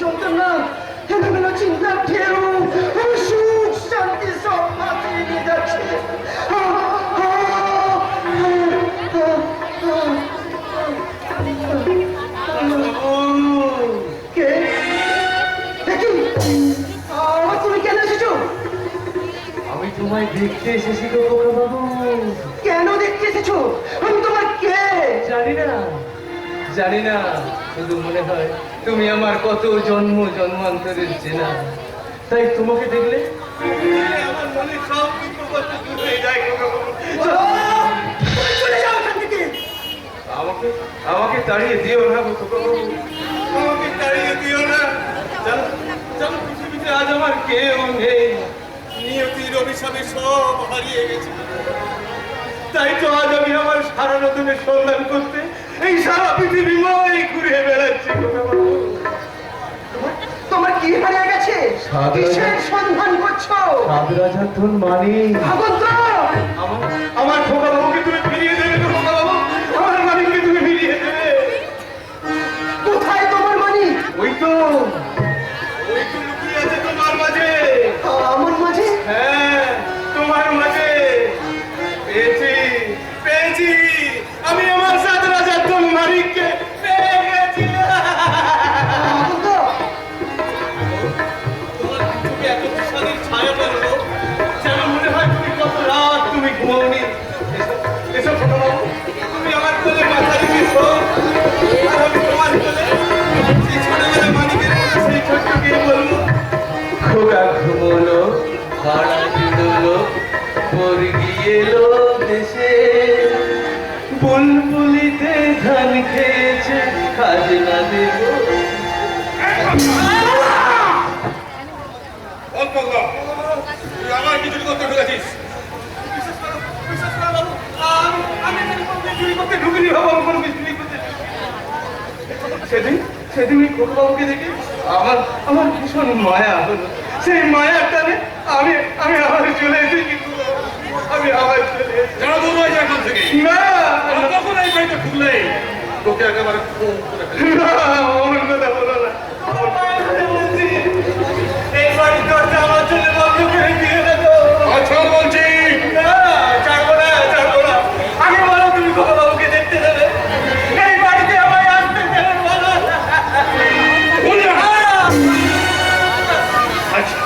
যন্ত্রণা, এলোমেলো চিন্তার ঢেউ, সুখ শান্তি সব মাটিয়ে নিয়ে যাচ্ছে। তুমি কেন এসেছো? আমি তোমায় দেখতে এসেছি গো খোকা বাবু। কেন দেখতে এসেছো? আমি তোমার কে? জানি না, শুধু মনে হয় তুমি আমার কত জন্ম জন্মান্তরের চেনা। তাই তোমাকে দেখলে আমার মনে সব দুঃখ কষ্ট দূর হয়ে যায় খোকা বাবু। চলে যাও এখান থেকে। আমাকে তাড়িয়ে দিও না খোকা বাবু, আমাকে তাড়িয়ে দিও না। জানো পৃথিবীতে আজ আমার কেউ নেই, নিয়তির অভিশাপে সব হারিয়ে গেছে। তাই তো আজ আমি আমার সারা নতুনের সন্ধান করতে এই সারা পৃথিবীময় ঘুরে বেড়াচ্ছি। তোমার কি হারিয়ে গেছে? কিসের সন্ধান করছো? রাজার ধন মানি। আমার খোকা বাবুকে তুমি ফিরিয়ে দেবে তো খোকা বাবু, আমার মানিককে তুমি ফিরিয়ে দেবে। কোথায় তোমার মানি? ওই তো লুকিয়ে আছে তোমার মাঝে। আমার মাঝে? হ্যাঁ, তোমার মাঝে। পেয়েছি আমি আমার সাথে রাজার ধন মানিককে পেয়ে গেছি। তুমি এত বিষাদের ছায়া পেলো, যেন মনে হয় তুমি কত রাত তুমি ঘুমাওনি। এসো খোকা বাবু, তুমি আমার কোলে মাথা রেখেছো, আর আমি তোমার কোলে সেই ছোটবেলা মানিকের কথা সেই ছোট্টকে বলবো। খোকা ঘুমোলো, ভাড়া দিলো, মুরগি এলো দেশে, বুলবুলিতে ধান খেয়েছে, খাজনা দেব। আমার কিছু করতে ফেলেছিস? সেদিন খোকা বাবুকে দেখে আমার ভীষণ মায়া হলো। সেই মায়ার টানে আমি আবার চলে এসেছি। আমি আবার চলে এসেছি। না, তখন এই বাড়িতে ঢুকলে তোকে একেবারে আমার কথা বলো না। এই বাড়ির দরজা আমার জন্য বন্ধ করে দিয়ে দেবো। আচ্ছা বলছি না, ছাড়বো না। আগে বলো তুমি খোকা বাবুকে দেখতে দেবে? এই বাড়িতে আমায় আসতে দেবে বলো। আচ্ছা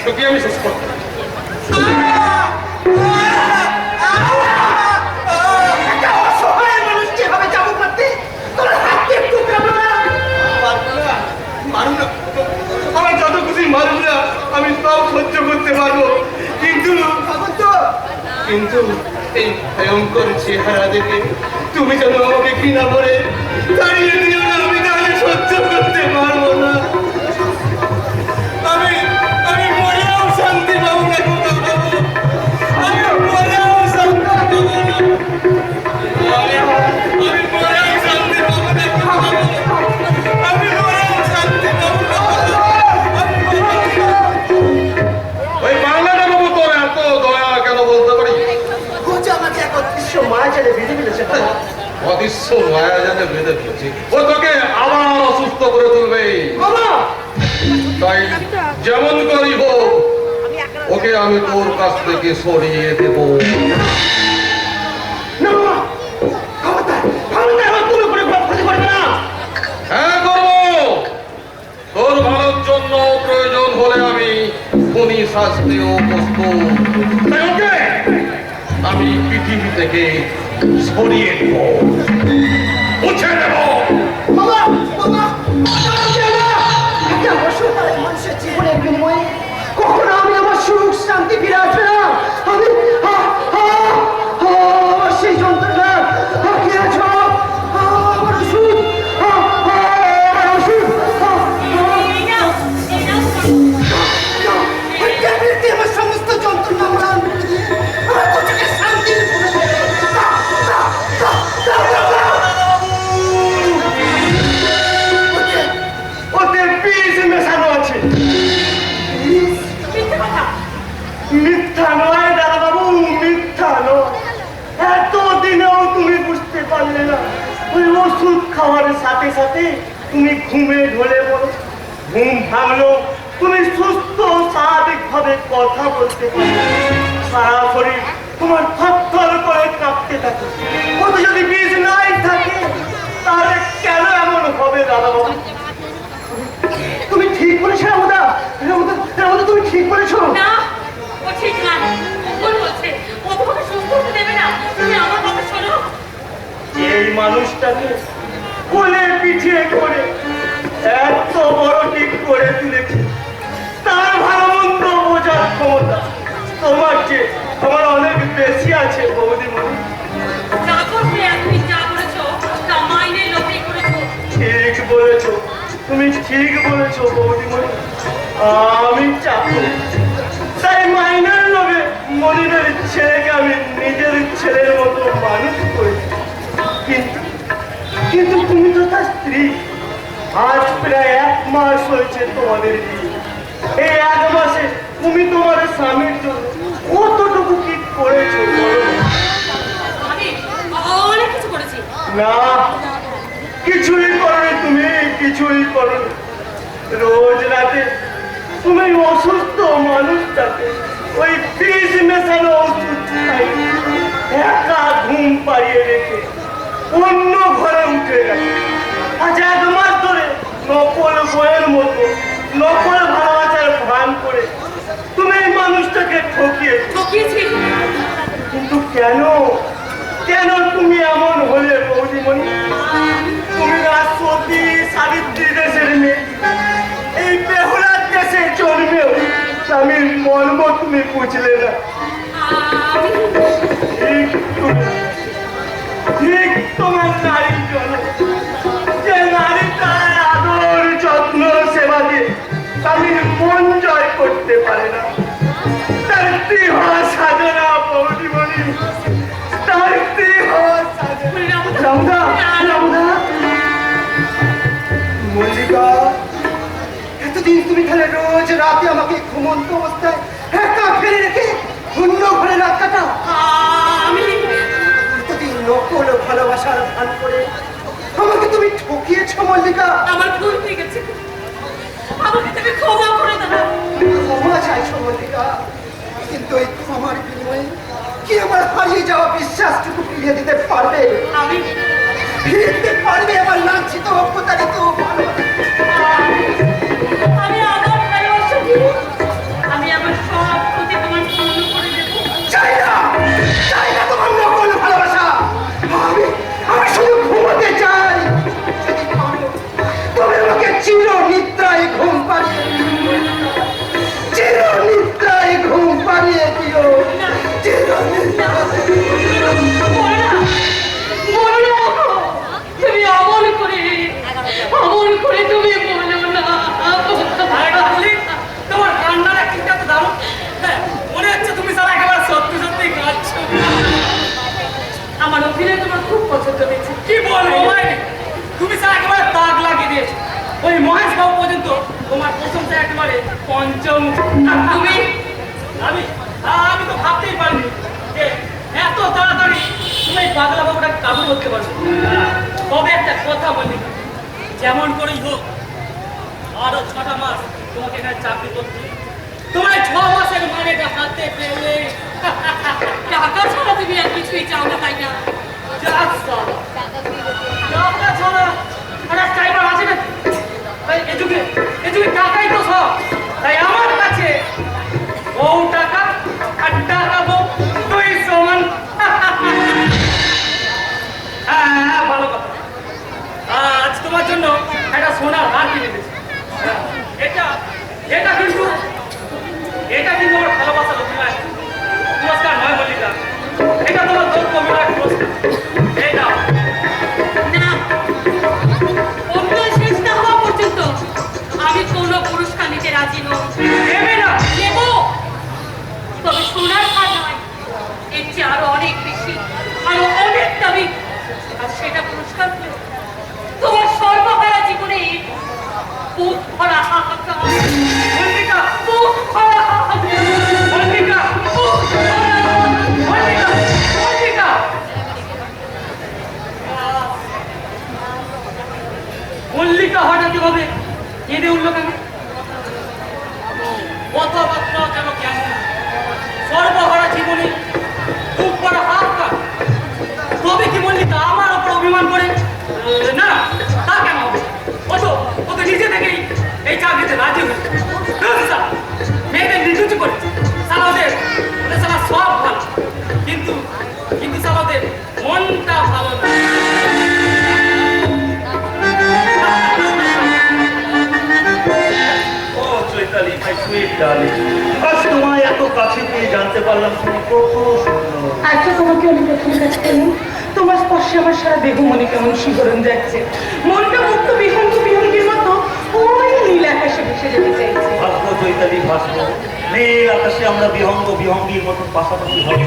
তোকে আমি শেষ করতে আমার যত খুশি মারুন না, আমি সব সহ্য করতে পারবো, কিন্তু এই ভয়ঙ্কর চেহারা দেখে তুমি যেন আমাকে ঘৃণা করে দাঁড়িয়ে দিও না। আমি তাহলে সহ্য করতে পারবো না। আমি মরেও শান্তি পাবো না খোকা বাবু, আমি মরেও শান্তি পাবো না। ওই বাংলাটা বাবু তোর এত দয়া কেন বলতে পারি? মায়া ছেড়ে বেঁধে ফেলেছে। অদৃশ্য মায়া জানে বেঁধে ফেলেছে, ও তোকে আবার অসুস্থ করে তুলবে। তাই যেমন করি হোক ওকে আমি তোর কাছ থেকে সরিয়ে দেব। হ্যাঁ করবো, তোর ভালোর জন্য প্রয়োজন হলে আমি খুনি শাস্তিও প্রস্তুত। আমি পৃথিবী থেকে সরিয়ে দেব, মুছে দেব। মানুষের জীবনের বিনিময়ে কখনো আমি আমার সুখ শান্তি ফিরে আসবে না। আমি সেই যন্ত্রণা আমার ওষুধ, আমার ওষুধ আমার সমস্ত যন্ত্রণা আমার কোথাকে শান্তি। ওতে বিষ মেশানো আছে। মিথ্যা নয় দাদা বাবু, মিথ্যা নয়। এতদিনেও তুমি বুঝতে পারলে না? ওই ওষুধ খাওয়ার সাথে সাথে তুমি ঘুমে ঢলে পড়ো। ঘুম ভাঙলো, তুমি সুস্থ স্বাভাবিকভাবে কথা বলতে পারো, সারা শরীর তোমার থরথর করে কাঁপতে থাকে। ওতে যদি বীজ নাই থাকে তাহলে কেন এমন হবে দাদা বাবু? তুমি ঠিক বলেছো রামুদা, রামুদা, রামুদা, তুমি ঠিক বলেছো। না, ও ঠিক না। ও ভুল বলছে। ও তোমাকে সুস্থ হতে দেবে না। তুমি আমার কথা শোনো। এই মানুষটাকে কোলে পিছিয়ে করে এত বড় ঠিক করে তুলেছে, তার ভালো মন্দ বোঝার ক্ষমতা তোমার চেয়ে আমার অনেক বেশি আছে বৌদিমণি। যা করবে তুমি যা করেছো তা মাইনে লোভে করেছো। ঠিক বলেছো, তুমি ঠিক বলেছো বৌদিমণি। আমি চাকরি তাই মাইনের লোভে মনিরের ছেলেকে আমি নিজের ছেলের মতো মানুষ করেছি। কিন্তু কিন্তু তুমি তো তার স্ত্রী। আজ প্রায় 1 মাস হয়েছে তোমাদের বিয়ে। এই 1 মাসে তুমি তোমার স্বামীর জন্য কতটুকু কি করেছো বলো? আমি অনেক কিছু করেছি। না, কিছুই করনি, তুমি কিছুই করনি। রোজ রাতে তুমি অসুস্থ মানুষটাকে ওই বিষ মেশানো ওষুধ খাই একা ঘুম পাড়িয়ে রেখে অন্য ঘরে উঠে গেছে। আজ 1 মাস ধরে নকল বইয়ের মতো নকল ভালোবাসার ভান করে তুমি এই মানুষটাকে ঠকিয়েছো। ঠকিয়েছি। কিন্তু কেন কেন তুমি এমন হলে বৌদিমণি? তুমি না সতী সাবিত্রী দেশের মেয়ে, এই বেহুলার দেশে জন্মেও স্বামীর মর্ম তুমি বুঝলে না। আমি ঠিক ঠিক তোমার নারীর জন্য যে নারী তার আদর যত্ন সেবা দিয়ে স্বামীর মন জয় করতে পারে না, তার স্ত্রী হওয়া সাজে না বৌদিমণি, তার স্ত্রী হওয়া সাজে না। রামদা, রামদা, মল্লিকা, এতদিন তুমি তাহলে রোজ রাতে আমাকে ঘুমন্ত অবস্থায় একা ফেলে রেখে অন্য ঘরে রাত কাটাও। আমি এতদিন নকল ভালোবাসার ভান করে আমাকে তুমি ঠকিয়েছো মল্লিকা। আমার ভুল হয়ে গেছে। আমাকে তুমি ক্ষমা করে দাও। ক্ষমা চাইছো মল্লিকা, কিন্তু এই ক্ষমার বিনিময়ে কি আমার হারিয়ে যাওয়া বিশ্বাসটুকু ফিরিয়ে দিতে পারবে? আমি ফিরিয়ে দিতে পারবে আমার লাঞ্ছিত অপ্রতারিত ভালোবাসা? আমি আমার ভালোবাসা দিয়ে আমি আমার সব ক্ষতি তোমার পূর্ণ করে দেবো। চাই না, চাই না তোমার নকল ভালোবাসা। আমি আমি শুধু ঘুমোতে চাই। যদি পারো, তবে আমাকে চির নিদ্রায় ঘুম পাড়িয়ে দিও। চির নিদ্রায় ঘুম পাড়িয়ে দিও। চির নিদ্রায়। তুমি অমল করে তুমি বলো না। তোমার কান্নার একটা তো দারুণ। হ্যাঁ, মনে হচ্ছে তুমি স্যার একেবারে সত্যি সত্যি কাঁদছো। আমার অভিনয় তোমার খুব পছন্দ হয়েছে। কি বলবো ভাই, তুমি স্যার একেবারে দাগ লাগিয়ে দিয়েছো। ওই মহেশ বাবু পর্যন্ত তোমার প্রশংসা একেবারে পঞ্চম। তুমি আমি আমি তো ভাবতেই পারিনি যে এত তাড়াতাড়ি তুমি এই পাগলা বাবুটাকে কাবু করতে পারছো। তবে একটা কথা বলি, যেমন করেই হোক আরো 6টা মাস তোমাকে এখানে চাকরি করতে হবে। তোমার এই 6 মাসের মানেটা হাতে পেলে টাকা ছাড়া তুমি আর কিছুই চাও না, তাই না? টাকা ছাড়া একটা ড্রাইভার আছে না? তাই এ যুগে টাকাই তো সব। তাই আমার কাছে বউ টাকা আর টাকা বউ দুই সমান। হ্যাঁ, ভালো কথা। আজ তোমার জন্য একটা সোনার হার কিনে দিয়েছি। এটা এটা কিন্তু আমার ভালোবাসার অভিনয় পুরস্কার নয় মল্লিকা, এটা তোমার দক্ষ অভিনয় পুরস্কার। এই নাও। না, অভিনয় শেষ না হওয়া পর্যন্ত আমি কোনো পুরস্কার নিতে রাজি নই। নেবে না? নেব, তবে সোনার হার নয়, এর চেয়ে আরো অনেক বেশি, আরো অনেক দামি। আর সেটা পুরস্কার হলো তোমার সর্বকারা জীবনে বুক ভরা হাহাকার। মল্লিকা, বুক ভরা হাহাকার। মল্লিকা, বুক ভরা মল্লিকা, মল্লিকা। মল্লিকা হঠাৎ ভাবে কেঁদে উঠলো কেন? কথাবার্তা যেন কেমন, সর্বহারা জীবনে খুব বড় হাত কাট। তবে কি মল্লিকা আমার ওপর অভিমান করে? না, তা কেন হবে? ও তো নিজে থেকেই এই চাকরিতে রাজি হয়েছে। মেয়েদের নির্লজ্জ করে সালাদের সালা সব ভালো, কিন্তু কিন্তু সালাদের মনটা ভালো না। ও চৈতালি ভাই, সুইট ডার্লিং, আজ তোমায় এত কাছে পেয়ে জানতে পারলাম তুমি কত সুন্দর। আজকে তোমাকে আমি প্রথম কাছে পেলাম, তোমার স্পর্শে আমার সারা দেহ মনে কেমন শিহরণ যাচ্ছে, মনটা মুক্ত বিহঙ্গ বিহঙ্গের মতো ওই নীল আকাশে ভেসে যেতে চাইছে। ভাস্ব চৈতালি ভাস্ব, নীল আকাশে আমরা বিহঙ্গ বিহঙ্গীর মতো পাশাপাশি হব।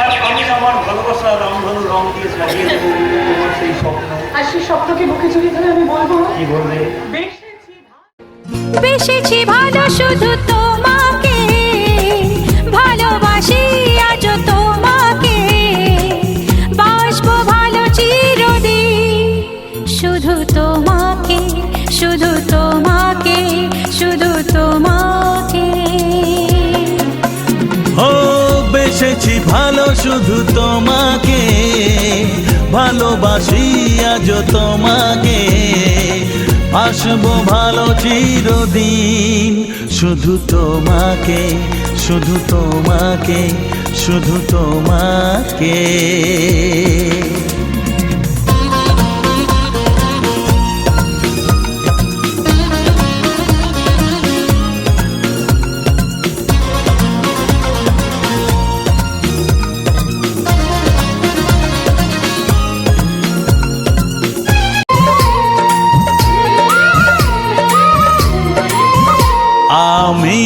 আর আমি আমার ভালোবাসা রংধনু রং দিয়ে সাজিয়ে দেবো তোমার সেই স্বপ্ন। আর সেই স্বপ্নকে বুকে জড়িয়ে ধরে আমি বলবো, কি বলবে? বেসেছি ভালো শুধু তোমাকে, ভালোবাসি আজ তোমাকে, বাসবো ভালো চিরদিন শুধু তোমাকে, শুধু তোমাকে, শুধু তোমাকে। ও বেসেছি ভালো শুধু তোমাকে, ভালোবাসি আজ তোমাকে, আসবো ভালো চিরদিন শুধু তোমাকে, শুধু তোমাকে, শুধু তোমাকে। আমি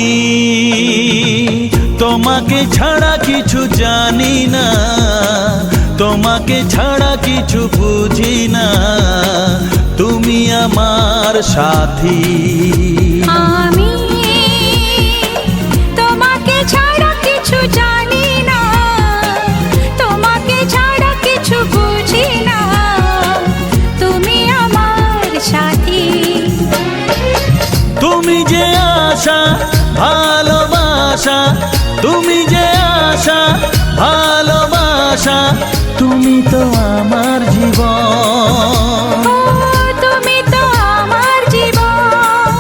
তোমাকে ছাড়া কিছু জানি না, তোমাকে ছাড়া কিছু বুঝি না, তুমি আমার সাথী। আমি তোমাকে ছাড়া কিছু জানি না, তোমাকে ছাড়া কিছু বুঝি না, তুমি আমার সাথী। তুমি যে আশা ভালোবাসা, তুমি যে আশা ভালোবাসা, তুমি তো আমার জীবন। ও তুমি তো আমার জীবন।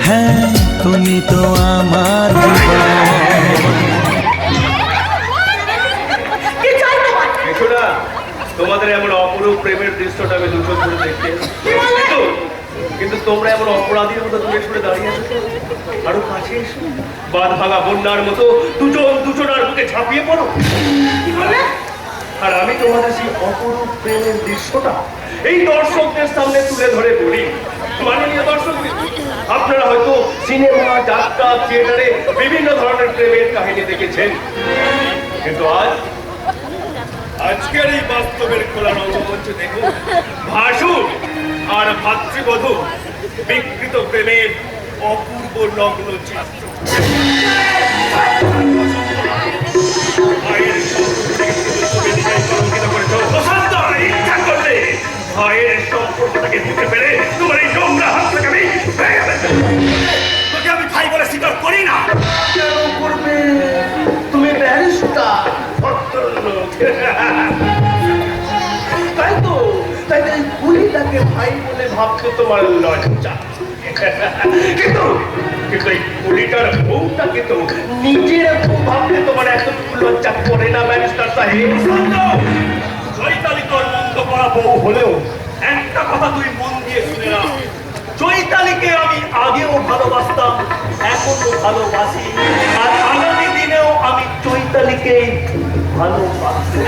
হ্যাঁ তুমি তো আমার জীবন। কি চাই তোমার? দেখো না, তোমাদের এমন অপরূপ প্রেমের দৃশ্যটা আমি দুটো ধরে দেখতে, কিন্তু তোমরা এমন অপরাধীর মতো দূরে সরে দাঁড়িয়ে আছো কেন? আরো কাছে এসো, বাঁধ ভাঙা বন্যার মতো দুজন দুজনার বুকে ঝাঁপিয়ে পড়ো। আর আমি তোমাদের সেই অপরূপ প্রেমের দৃশ্যটা এই দর্শকদের সামনে তুলে ধরে বলি। মাননীয় দর্শক, আপনারা হয়তো সিনেমা, যাত্রা, থিয়েটারে বিভিন্ন ধরনের প্রেমের কাহিনী দেখেছেন, কিন্তু আজকের এই বাস্তবের খোলা রঙ্গমঞ্চ দেখুন ভাসুর আর ভাতৃবধূ বিকৃত প্রেমের অপূর্ব নগ্ন চিত্র। ভাইয়ের ইচ্ছা করলে ভাইয়ের সম্পর্কটাকে বুঝে ফেলে তোমার এই নোংরা হাত থেকে আমি তোকে আমি ভাই বলে স্বীকার করি না। কেন করবে? তুমি ব্যারিস্টার, তাই তো এই গুলিটাকে ভাই বলে ভাবতে তোমার লজ্জা, কিন্তু এই গুলিটার বউটাকে তো নিজের বউ ভাবতে তোমার এতটুকু লজ্জা করে না ব্যারিস্টার সাহেব? চৈতালি তোর মন্দ করা বউ হলেও একটা কথা তুই মন দিয়ে শুনে না, চৈতালিকে আমি আগেও ভালোবাসতাম, এখনো ভালোবাসি, আর আগামী দিনেও আমি চৈতালিকে ভালোবাসি।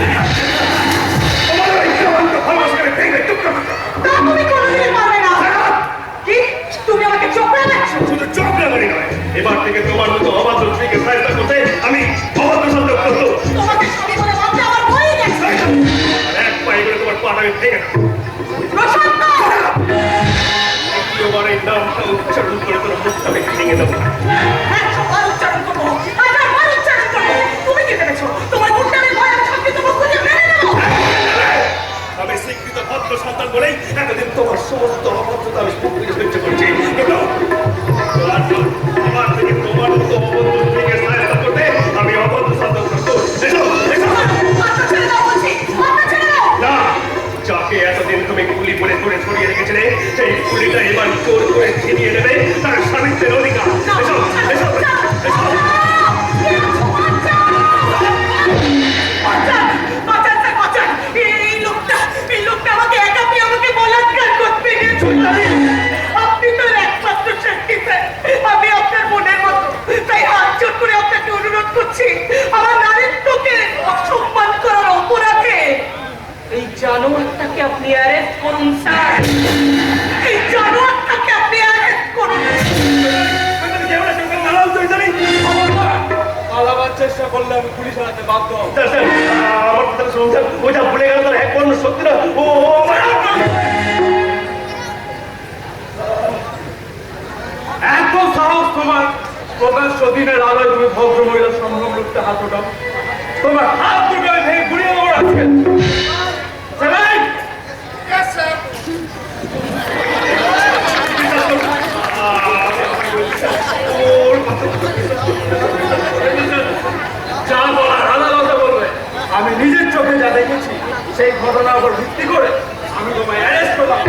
তুমি কোনোদিন পারবে না। কি তুমি আমাকে চোখে দেখছো? শুধু চোখ লাগানি নয়, এবার থেকে তোমার মতো অবাধ্য স্ত্রীকে ফায়দা করতে আমি অবাধ্য সন্দেহ করতো। তোমাকে স্বামী বলে ভাবতে আমার ভয় গেছে। এক পায়ে করে তোমার পাটা আমি ভেঙে দেবো। প্রশান্ত! দ্বিতীয়বার এই নামটা উচ্চারণ করে তোর মুখটা আমি ভেঙে দেবো। একবার উচ্চারণ করবো, হাজারবার উচ্চারণ করবো। তুমি কি ভেবেছো তোমার মুখটা আমি ভয় আর সত্যি তোমার খুঁজে মেরে নেবো? আমি স্বীকৃত ভদ্র সন্তান বলেই এতদিন তোমার সমস্ত অভদ্রতা আমি সহ্য করেছি, কিন্তু তোমার প্রকাশ্য দিনের আলোয় তুমি ভদ্র মহিলার সম্ভ্রম রূপতে হাত ওঠাও, তোমার হাত দুটো আমি ভেঙে ঘুরিয়ে দেবো আজকে। সেলাই! যা বলার আদালতে বলবে। আমি নিজের চোখে যা দেখেছি সেই ঘটনার উপর ভিত্তি করে আমি তোমায় অ্যারেস্ট করলাম।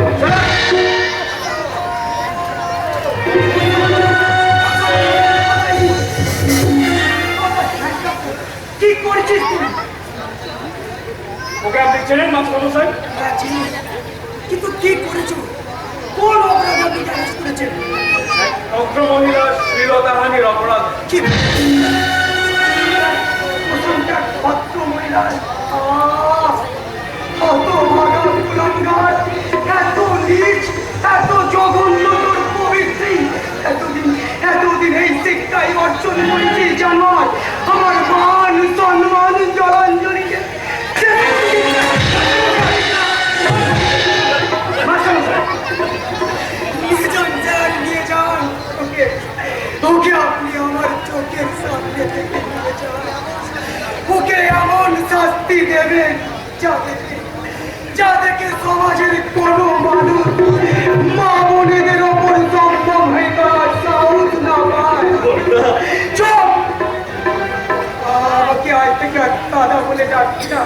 কি করছিস তুই? ওকে আপনি চেনেন মাস্টারমশাই? কিন্তু কি করেছো? কোন অপরাধে আপনি অ্যারেস্ট করেছেন? এক ভদ্র মহিলার শ্লীলতাহানির অপরাধ। কি প্রথমটা ভদ্র মহিলা, কত ভাগা কুলাঙ্গার, এত নীচ, এত জঘন্য তোর প্রবৃত্তি। এতদিন এই শিক্ষাই অর্জন করেছি জানার আমার মান সম্মান জলাঞ্জলিকে নিয়ে যান ওকে আপনি আমার চোখের সামনে থেকে নিয়ে যান। ওকে এমন শাস্তি দেবেন যা থেকে সমাজের কোনো মানুষ মা বোনেদের ওপর সম্ভব হয়ে করার সাহস না পায়। চুপ! আমাকে আজ থেকে আর দাদা বলে ডাকছি না।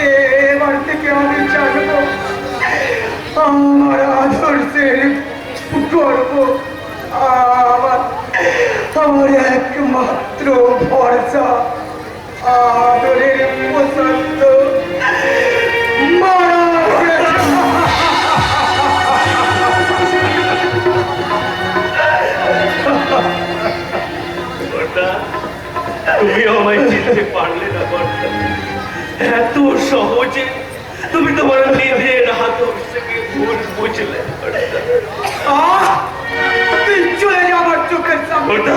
এবার থেকে আমি জানবো আমার আদর্শের গর্ব, আমার একমাত্র ভরসা, আদরের পছন্দ তুমি আমায় চিনতে পারলে না বর্ষা? এত সহজে তুমি তোমার নিজের আদর্শকে ভুল বুঝলে। তুই চলে যা আমার চোখের সামনে।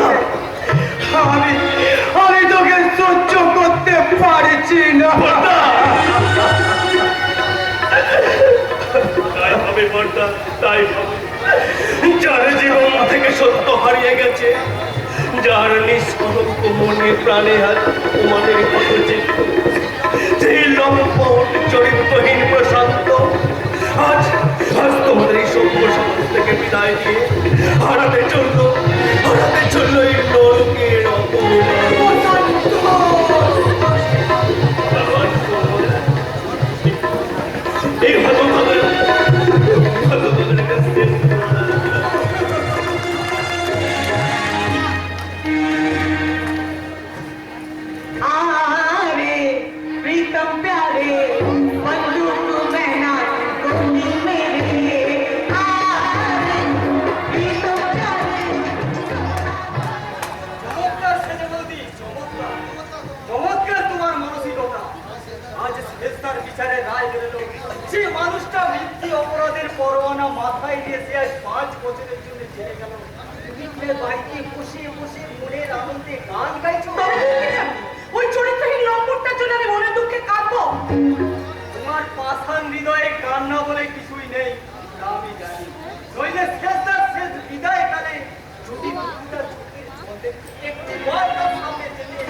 আমি তোকে সহ্য করতে পারছি না। তাই হবে বর্ষা, তাই হবে। যার জীবন থেকে সত্য হারিয়ে গেছে, যার নিষ্কলঙ্ক মনে প্রাণে আজ তোমাদের মতো সেই লম্পট চরিত্রহীন প্রশান্ত আজ তোমাদের এই সভ্য সমাজ থেকে বিদায় দিয়ে হারাতে চললো এই নরকের অপমান। এই ভালোভাবে কাছে प्रीतम प्यारे बंदूक महना गोली मेरे प्रीतम प्यारे। চমৎকার সেজে বলতি, চমৎকার তোমার মানসিকতা। আজ শেষদার বিচারে রায় বেরোলো, যে মানুষটা মিথ্যে অপরাধের পরোয়ানা মাথায় দিয়ে সে আজ 5 বছরের জন্য জেলে গেল। তুমি বাড়িতে বসে বসে মনের আনন্দে গান গাইছো। ওই চরিত্রহীন লম্পটটার জন্য আমি মনে দুঃখে কাঁদবো? তোমার পাষাণ হৃদয়ে কান্না বলে কিছুই নেই, তা আমি জানি। নইলে শেষদার শেষ বিদায় কালে যদি মুখটার চোখের মধ্যে একটি বার তার সামনে চেয়ে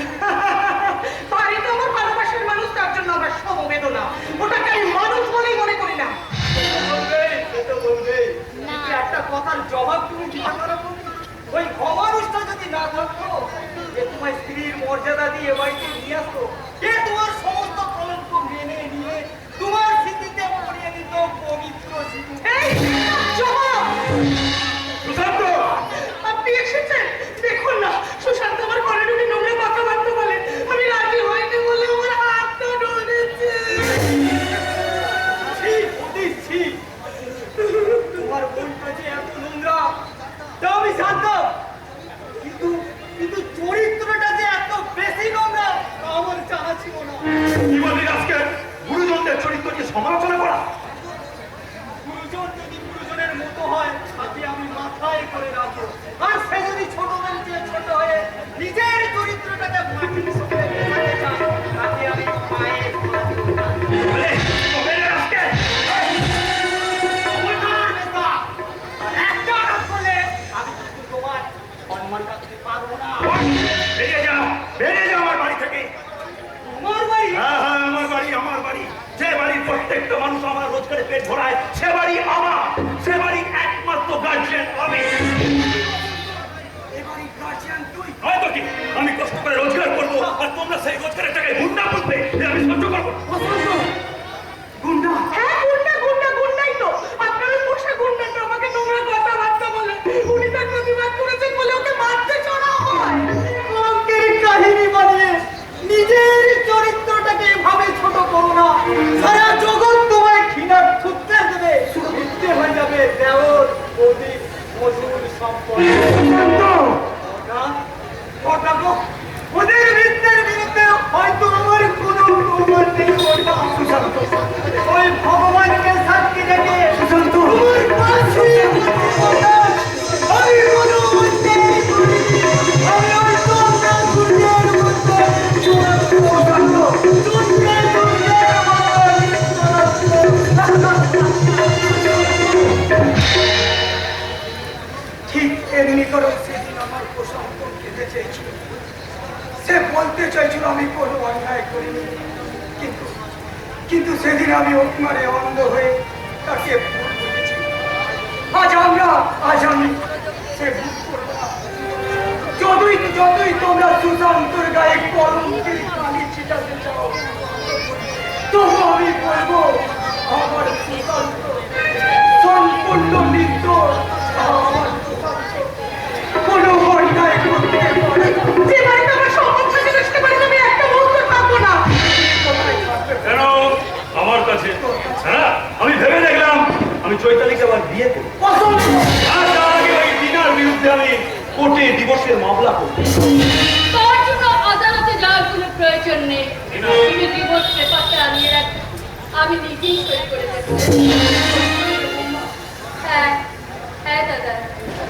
বাড়ি তো আমার ভালোবাসার মানুষ, তার জন্য আমার সমবেদনা। ওটাকে আমি মানুষ বলেই মনে করি না। বলবে কিন্তু একটা কথার জবাব তুমি দিতে পারো না। ওই অমানুষটা যদি না থাকতো, যে তোমার স্ত্রীর মর্যাদা দিয়ে বাড়িতে নিয়ে আসতো, কে তোমার সমস্ত কলঙ্ক মেনে নিয়ে তোমার স্মৃতিতে পড়িয়ে দিত পবিত্র স্মৃতি। সুশান্ত! আপনি এসেছেন, দেখুন না সুশান্ত আমার ঘরে ঢুকে নোংরা কথাবার্তা বলে। আমি রাজি হইনি বলে আমার হাতটা নড়েছে। ছি, অতি ছি। তোমার বোনটা যে এত নোংরা তা আমি জানতাম, কিন্তু চরিত্রটা যে এত বেশি নোংরা তা আমার জানা ছিল না। কি বললি আজকে? গুরুজনদের চরিত্রকে সমালোচনা করা? গুরুজন যদি গুরুজনের মতো হয় তাকে আমি মাথায় করে রাখবো, আর সে যদি ছোটদের চেয়ে ছোট হয়ে নিজের চরিত্রটাকে মাটির সঙ্গে মেশাতে চায় তাকে আমি পায়ে ধরবো না। একটা আঘাত করলে আমি কিন্তু তোমার পেট ভরায় সে বাড়ি আমার, সে বাড়ির একমাত্র গার্জিয়ান আমি। এবারই গার্জিয়ান তুই। হয়তো কি আমি কষ্ট করে রোজগার করবো আর তোমরা সেই রোজগারের টাকায় গুন্ডা বলবে, আমি সহ্য করবো? গুন্ডা? হ্যাঁ গুন্ডা গুন্ডা গুন্ডাই তো। আপনার পোষা গুন্ডাটা আমাকে নোংরা কথাবার্তা বলে উনি তার প্রতিবাদ করেছেন বলে ওকে মারতে চড়া হয়। অঙ্কের কাহিনী বানিয়ে নিজের চরিত্রটাকে এভাবে ছোট করো না। সারা জগৎ তোমায় ঘৃণার থুততে দেবে, মিথ্যে হয়ে যাবে দেওর অধিক মধুর সম্পদ। ওদের মিথ্যের বিরুদ্ধে হয়তো আমার কোনো প্রমাণ নেই। ওই ভগবানকে সাক্ষী রেখে তোমার পাশে আমি কোনো অন্যায় করিনি। আমি ওই তোমরা দুনিয়ার মধ্যে ঠিক এমনি করে সেদিন আমার প্রসঙ্গ খেতে চেয়েছিল। সে বলতে চাইছিল আমি কোনো অন্যায় করিনি, কিন্তু কিন্তু সেদিন আমি অভিমানে অন্ধ হয়ে তাকে ভুল বুঝেছি। আজ আমি সে ভুল করবো না। যতই তোমরা সুশান্তর গায়ে কলঙ্কের কালি ছিটাতে চাও, তবু আমি বলবো আমার সুশান্ত সম্পূর্ণ নির্দোষ। আমার সুশান্ত কোনো অন্যায় করতে পারে না। যে বাড়িতে আমার সম্পদ থেকে আসতে পারি আমি একটা মুহূর্ত থাকবো না। কেন আমার কাছে? হ্যাঁ আমি ভেবে দেখলাম আমি চৈতালিকে আবার বিয়ে করব। পছন্দ আর তার আগে ওই দিনার বিরুদ্ধে আমি কোর্টে ডিভোর্সের মামলা করব। তার জন্য আদালতে যাওয়ার কোনো প্রয়োজন নেই। তুমি ডিভোর্স পেপারটা আনিয়ে রাখো, আমি নিজেই সই করে দেবো। হ্যাঁ হ্যাঁ দাদা,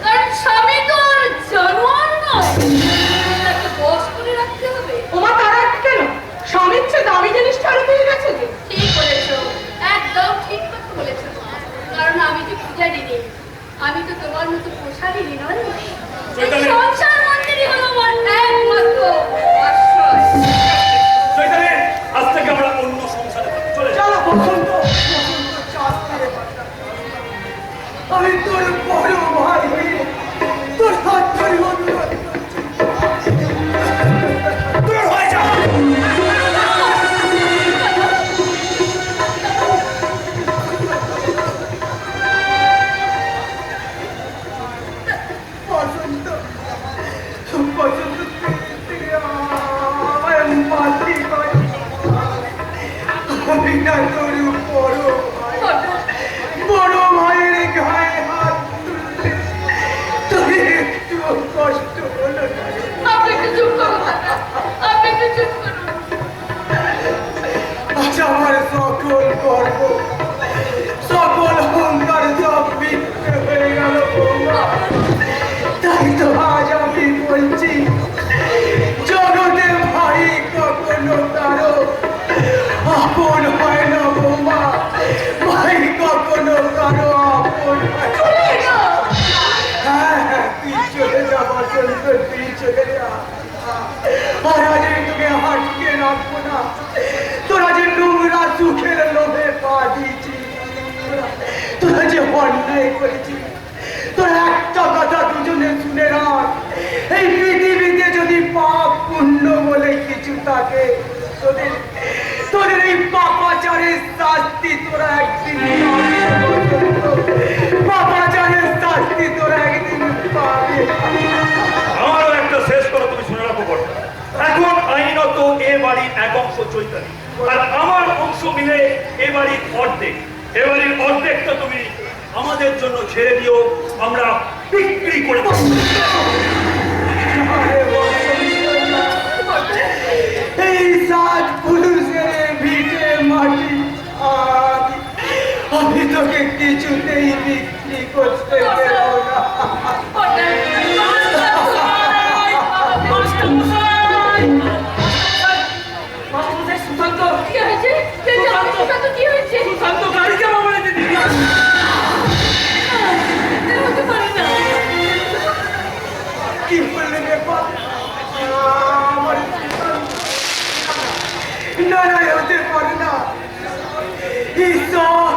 কারণ স্বামী তো আর জানোয়ার নয়, তাকে বশ করে রাখতে হবে। ওমা তারা কেন? স্বামীর চেয়ে দামি জিনিসটা আরো পেয়ে গেছে যে। ঠিক বলেছো, একদম ঠিক কথা বলেছো। কারণ আমি তো পূজারি নেই, আমি তো তোমার মতো পোষারিনি নয়। সংসার মন্দিরই হলো আমার একমাত্র আশ্রয়। চৈতালি আজ থেকে আমরা অন্য সংসারে চলে যাব। চলো বসন্ত, চাঁদ মেরে পাঠাও। আমি তোর বড় ভাই হয়ে তোর হাত ধরে অনুরোধ করছি। দূর হয়ে যাও। বসন্ত বসন্ত তুই আমার মাটি ভাই। আমি না তোর বড় ভাইয়ের গায়ে হাত তুলতে তোর একটু কষ্ট হলো না? আপনি একটু চুপ করুন দাদা, আপনি একটু চুপ করুন। আজ আমার সকল গর্ব, সকল অহংকার সব মিথ্যে হয়ে গেল বৌমা। তাই তো আজ আমি বলছি, জগতে ভাই কখনো কারো আপন হয় না বৌমা। ভাই কখনো কারো আপন হয় না। হ্যাঁ, তুই চলে যা বসন্ত, তুই চলে যা। আর আজ আমি তোকে হাঁটকে রাখবো না। তোরা যে নোংরা সুখের লোভে পা দিয়েছিস, তোরা যে অন্যায় করেছিস, তোরা একটা কথা দুজনে শুনে রাখ। এই পৃথিবীতে যদি পাপ পুণ্য বলে কিছু থাকে, তোদের এই পাপাচারের শাস্তি তোরা একদিন পাপাচারের শাস্তি তোরা একদিন পাবে। আমারও একটা শেষ করে তুমি শুনে রাখো কর্তা। এখন আইনত এ বাড়ির এক অংশ চৈতালি, আর আমার অংশ মিলে এ বাড়ির অর্ধেক। এ বাড়ির অর্ধেকটা তুমি আমাদের জন্য ছেড়ে দিও, আমরা বিক্রি করে দেবো। এই সাত পুরুষের ভিটে মাটি আমি তোকে কিছুতেই বিক্রি করতে দেব না। সুশান্ত কি হয়েছে? কি হয়েছে? সুশান্ত গাড়ি চাপা বলেছে দিদি। হতে পারে না। কি বললে ব্যাপার? আমার না না হতে পারে না। ঈশ্বর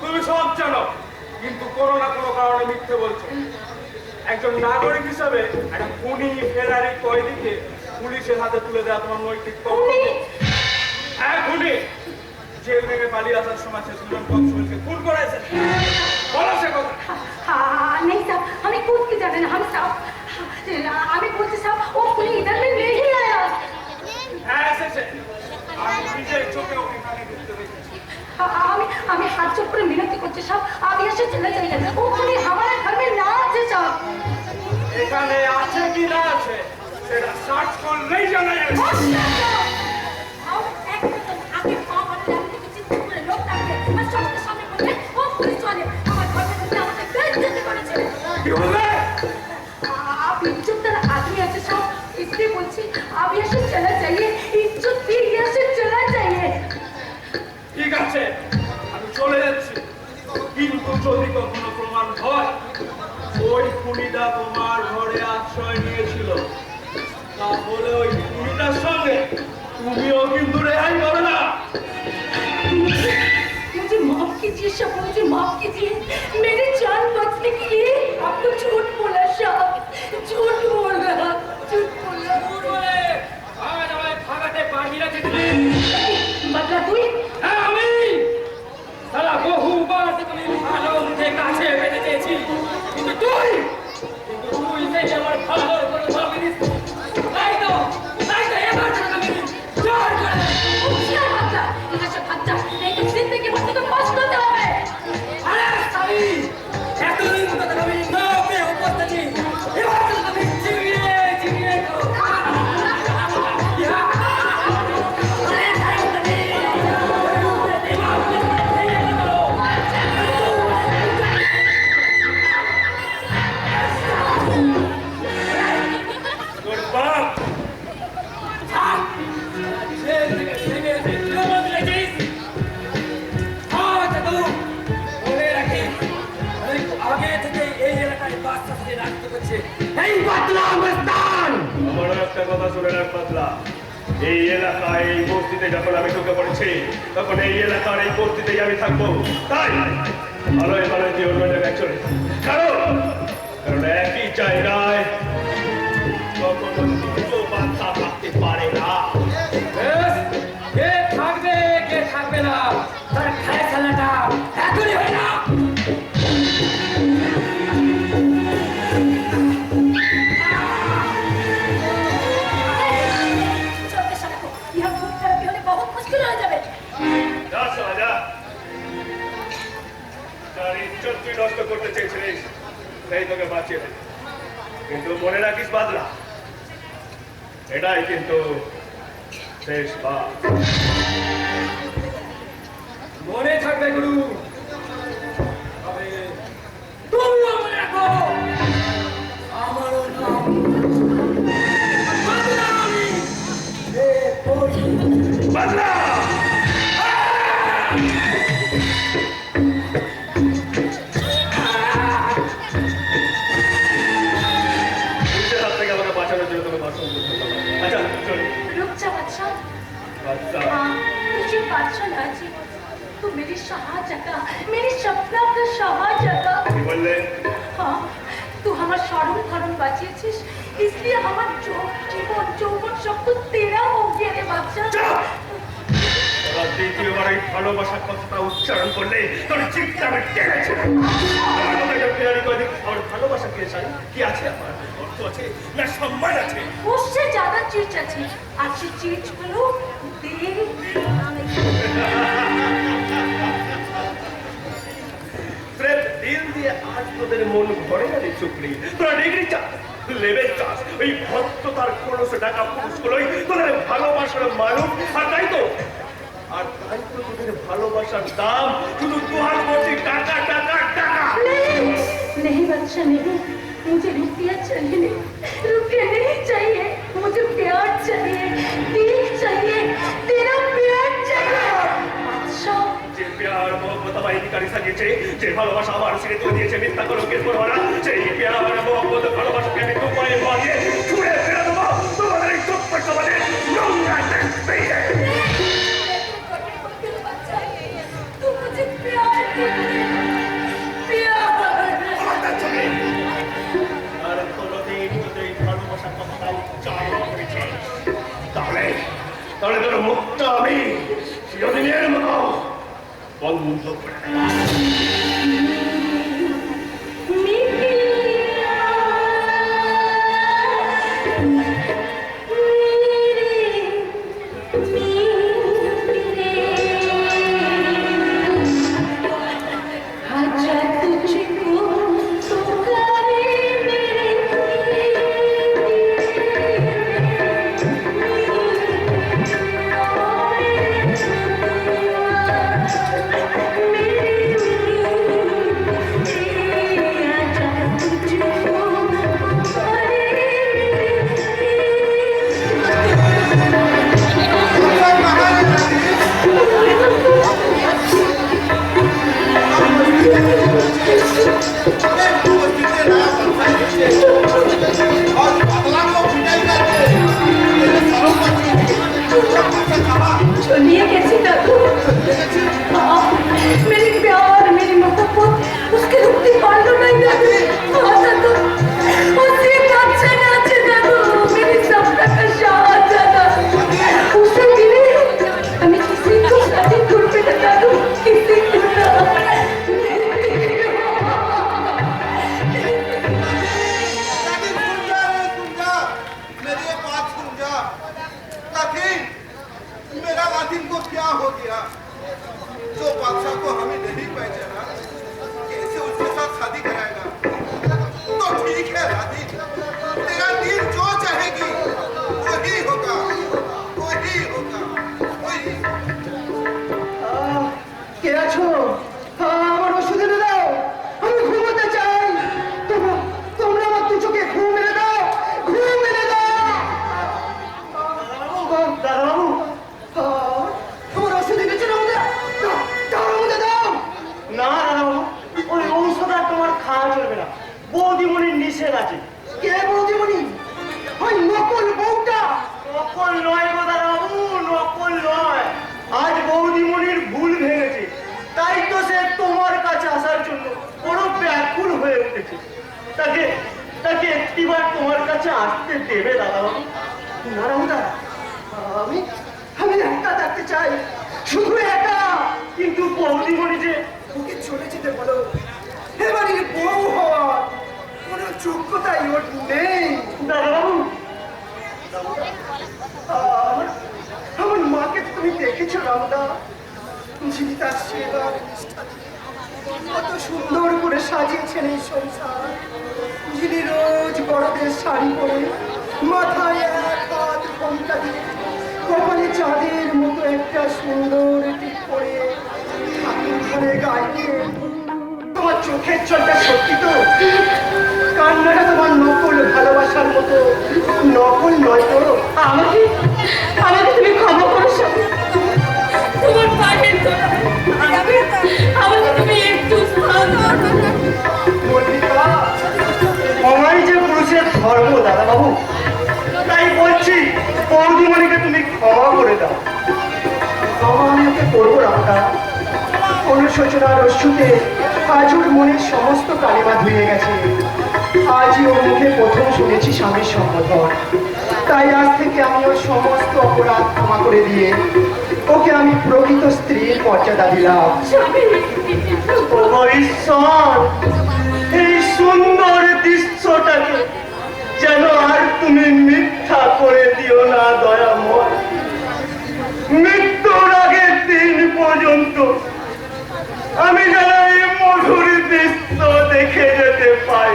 তুমি সব জানো, কিন্তু কোনো না কোনো কারণে মিথ্যে বলছো। একজন নাগরিক হিসাবে একটা খুনি ফেরারি কয়েদিকে পুলিশের হাতে তুলে দেওয়া তোমার নৈতিক কর্তব্য। হ্যাঁ, খুনি জেল ভেঙে পালিয়ে আসার সময় সে সুমন কংসকে খুন করেছে। বলো সে কথা। नहीं साहब, हमें खुद की जाने ना हम साहब, हमें खुद से साहब वो पुलिस इधर में नहीं आया। হ্যাঁ, এসেছে। আমি নিজের চোখে ওকে এখানে ঢুকতে দেখেছি। हमें हाथ जोड़ कर मिनती करते साहब, आप यहाँ से चले जाइए। वो पुलिस हमारे घर में ना आते साहब। এখানে আছে কি না আছে সেটা সার্চ করলেই জানা যাবে। आपके पाँव वाले जाने के पीछे पूरे लोग ताकते हैं। मैं सबके सामने बोलते हैं, वो पुलिस वाले हमारे घर में घुसने हमारे बेइज्जती करेছে। কি বললে? आप इज्जतदार आदमी আছে साहब, इसलिए बोलছি आप यहाँ से चला जाइए। इज्जत भी यहाँ से चला जाइए। ঠিক আছে, আমি চলে যাচ্ছি, কিন্তু যদি কখনো প্রমাণ হয় ওই খুনিটা তোমার ঘরে আশ্রয় নিয়েছিল, তাহলে ওই খুনিটার সঙ্গে তুমিও কিন্তু রেহাই পাবে না। मुझे माफ कीजिए साहब, मुझे माफ कीजिए। मेरी जान बचने के लिए आपको झूठ बोला साहब, झूठ बोल रहा, झूठ बोला। আজ আমায় ভাগাতে পারবি না চিঠি। बदला তুই? হ্যাঁ, আমি সারা বহুবার তোকে আমি ভালো মুখে কাছে পেতে চেয়েছি, কিন্তু তুই যে আমার ভালোর কোনো ভাবিনি। তাই তো এবার তোকে আমি জোর করে হুঁশিয়ার বাচ্চা, এখানে সে বাচ্চা, এই তো জিন্দগি ভর তোকে কষ্ট হতে হবে। আরে সাবি, এতদিন তো তোকে আমি না পেয়ে উপস্থিত আছি। এবার এই বাতলা আমার স্থান। আমারও একটা কথা শুনে রাখ পাতলা, এই এলাকায় এই বস্তিতে যখন আমি ঢুকে পড়েছি তখন এই এলাকার এই বস্তিতেই আমি থাকবো। তাই ভালো এবারে যে অন্য জায়গায় চলে যাই। কারণ একই জায়গায় কখনো দুটো বাচ্চা থাকতে পারে না। কে থাকবে কে থাকবে না তার ফেসলাটা এখনই হয় না। যা শোনা যা, তার ইজ্জত তুই নষ্ট করতে চেয়েছিলিস, সেই তোকে বাঁচিয়ে দিল। কিন্তু মনে রাখিস বাদলা, এটাই কিন্তু শেষ বার। মনে থাকবে গুরু, তবে তুমিও মনে রাখো আমারও নাম বাদলামি। বাদলা নিজের হাত থেকে আমাকে বাঁচানোর জন্য তোকে বাঁচানো করতে হবে। আচ্ছা চল रुक जा बादशाह। বাচ্চা हाँ, तुझे बादशाह ना जी, तू मेरी शाहजहाँ, मेरी सपना का शाहजहाँ। কি বললে? हाँ, तू हमार शरण धर्म बाँचिয়েছিস, इसलिए हमार जीवन যৌবন सब कुछ तेरा हो गया रे बादशाह। তোরা দ্বিতীয়বার এই ভালোবাসার কথাটা উচ্চারণ করলে তোর চিৎটা আমি টেনেছি। আমার ভালোবাসা কি চাই? কি আছে আমার? অর্থ আছে না সম্মান আছে? उससे ज्यादा चीज अच्छी अच्छी चीज बोलो दिल। প্রেম দিল দিয়ে আজ তোদের মন ভরে না রে চুকরি। তোরা ডিগ্রি চাস, লেভেল চাস, ওই ভক্ততার খোলসে টাকা পুরুষগুলোই তোদের ভালোবাসার মানুষ। আর তাই তো তোদের ভালোবাসার দাম শুধু দুহাত ভর্তি টাকা টাকা টাকা। नहीं बादशाह नहीं, मुझे रुपया चाहिए नहीं, रुपया नहीं चाहिए, मुझे प्यार चाहिए, दिल चाहिए, तेरा प्यार चाहिए बादशाह। যে প্যার মোহব্বত আমার অধিকারী সাজিয়েছে, যে ভালোবাসা আমার ছেড়ে তুলে দিয়েছে মিথ্যা কলঙ্কের পরোয়ানা, সেই প্যার মোহব্বত ভালোবাসাকে আমি দুপায়ে বাঁধিয়ে ছুঁড়ে ফেলে দেবো তোমাদের এই ছোট্ট সমাজের নোংরা ড্রেনে। तू मुझे प्यार प्यार। আর কোনোদিন যদি এই ভালোবাসার কথাটা উচ্চারণ করেছিস তাহলে তাহলে তোর মুখটা আমি চিরদিনের মতো বন্ধ করে দেব। मेरी হয়ে উঠেছে, তাকে তাকে একটিবার তোমার কাছে আসতে দেবে দাদাবাবু? না রামদা, আমি আমি একা থাকতে চাই, শুধু একা। কিন্তু বৌদিমণি যে ওকে চলে যেতে বলো, এবারে বউ হওয়ার কোনো যোগ্যতাই ওর নেই। দাদাবাবু, আমার আমার মাকে তুমি দেখেছো রামদা? যিনি তার সেবা নিষ্ঠা দিয়ে কত সুন্দর করে সাজিয়েছেন এই সংসার, যিনি রোজ বড়দের শাড়ি পরে মাথায় এক হাত ঘোমটা দিয়ে কপালে চাঁদের মতো একটা সুন্দর টিপ পরে ঠাকুর ঘরে গাইতে। তোমার চোখের জলটা সত্যি তো? কান্নাটা তোমার নকল ভালোবাসার মতো নকল নয় তো? আমাকে আমাকে তুমি ক্ষমা করো স্বামী। তোমার পায়ের তলায় আমাকে তুমি একটু স্থান দাও। মল্লিকা, ক্ষমাই যে পুরুষের ধর্ম দাদাবাবু, তাই বলছি বৌদিমণিকে তুমি ক্ষমা করে দাও। আমি ওকে করবো রামদা। অনুশোচনার অশ্রুতে আজ ওর মনের সমস্ত কালিমা ধুয়ে গেছে। আজই ওর মুখে প্রথম শুনেছি স্বামীর সম্বোধন। তাই আজ থেকে আমি ওর সমস্ত অপরাধ ক্ষমা করে দিয়ে ওকে আমি প্রকৃত স্ত্রীর মর্যাদা দিলাম। স্বামী, ও ঈশ্বর, এই সুন্দর দৃশ্যটাকে যেন আর তুমি মিথ্যা করে দিও না দয়াময়। মৃত্যুর আগের দিন পর্যন্ত আমি যেন এই মধুর দৃশ্য দেখে যেতে পাই।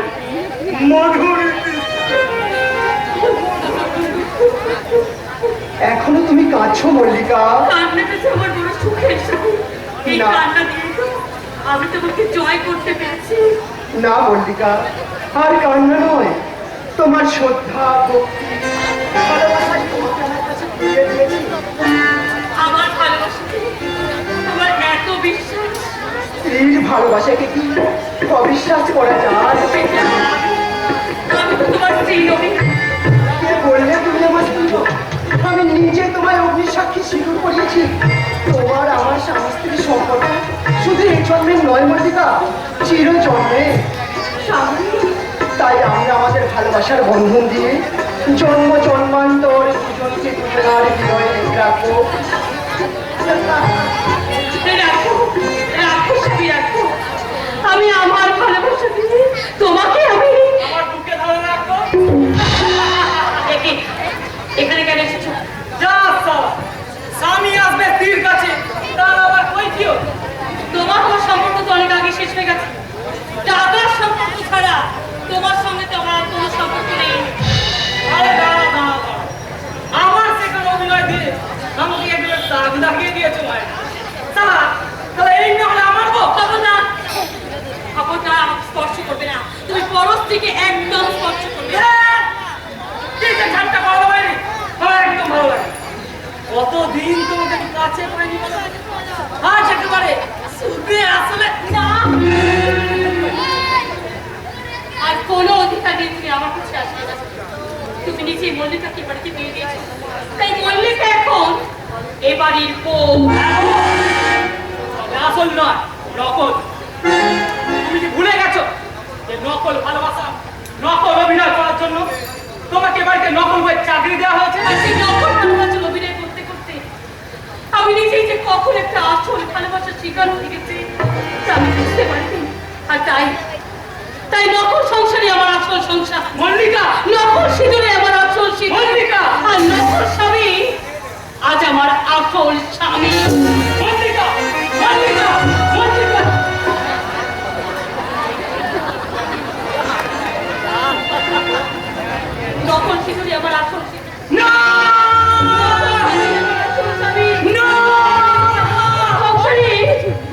মধুর দৃশ্য। এখনো তুমি কাঁদছো মল্লিকা? কান্নাটা যে আমার বড় সুখের স্বামী। এই না। কান্না দিয়ে তো আমি তোমাকে জয় করতে পেরেছি। না মল্লিকা, আর কান্না নয়, তোমার শ্রদ্ধা ভক্তি ভালোবাসায় তোমাকে আমার কাছে ফিরিয়ে দিয়েছি। আমার ভালোবাসাতে তোমার এত বিশ্বাস, স্ত্রীর ভালোবাসাকে কি অবিশ্বাস করা যায়? আমি তো তোমার স্ত্রী নই। কে বললে তুমি আমার স্ত্রী? আমি নিজে তোমায় অগ্নিসাক্ষী সিঁদুর করিয়েছি। তোমার আমার স্বামী স্ত্রীর সম্পর্ক শুধু এই জন্মের নয় মল্লিকা, চির জন্মে। স্বামী, তাই আমরা আমাদের ভালোবাসার বন্ধন দিয়ে জন্ম জন্মান্তর দুজনকে দুজনার হৃদয়ে রাখবো। রাখো রাখো স্বামী, রাখো। আমি আমার ভালোবাসা দিয়ে তোমাকে আমি আমার বুকে ধরে রাখবো। এখানে কেন এসেছো? যা সালা, স্বামী আসবে তীর কাছে, তার আবার কই কি হলো? তোমার তোমার সম্পর্ক তো অনেক আগে শেষ হয়ে গেছে। টাকার সম্পর্ক ছাড়া তোমার সঙ্গে তো আমার আর কোনো সম্পর্ক নেই। আরে দাঁড়া দাঁড়া দাঁড়া। আমার সেখানে অভিনয় দিয়ে আমাকে এগুলো দাগ দাগিয়ে দিয়েছে মায়ের। সালা, তাহলে এই না হলে আমার বউ? খবরদার, খবরদার, আমাকে স্পর্শ করবে না। তুমি পরশ থেকে একদম স্পর্শ করবে না। কি যে ঠান্ডা করো বাইরে, আমার একদম ভালো লাগে। কতদিন তোমাকে কাছে করে নিব না, আজ একেবারে সুদে আসলে না, আর কোনো অধিকার নেই তুমি আমার কাছে আসবে না। তুমি নিজেই মল্লিকাকে বাড়িতে বিয়ে দিয়েছো, তাই মল্লিকা এখন এ বাড়ির বউ। তবে আসল নয়, নকল। তুমি কি ভুলে গেছো যে নকল ভালোবাসা, নকল অভিনয় করার জন্য তোমাকে বাড়িতে নকল বই চাকরি দেওয়া হয়েছে? আর সেই নকল ভালোবাসার অভিনয় করতে করতে আমি নিজেই যে কখন একটা আসল ভালোবাসার শিকার হয়ে গেছি তা আমি বুঝতে পারিনি। আর তাই তাই নকল সংসারে আমার আসল সংসার। মল্লিকা, নকল সিঁদুরে আমার আসল সিঁদুর। মল্লিকা! আর নকল স্বামী আজ আমার আসল স্বামী। মল্লিকা, মল্লিকা, মল্লিকা। নকল সিঁদুরে আমার আসল সিঁদুর। না! আসল স্বামী। না! সংসারে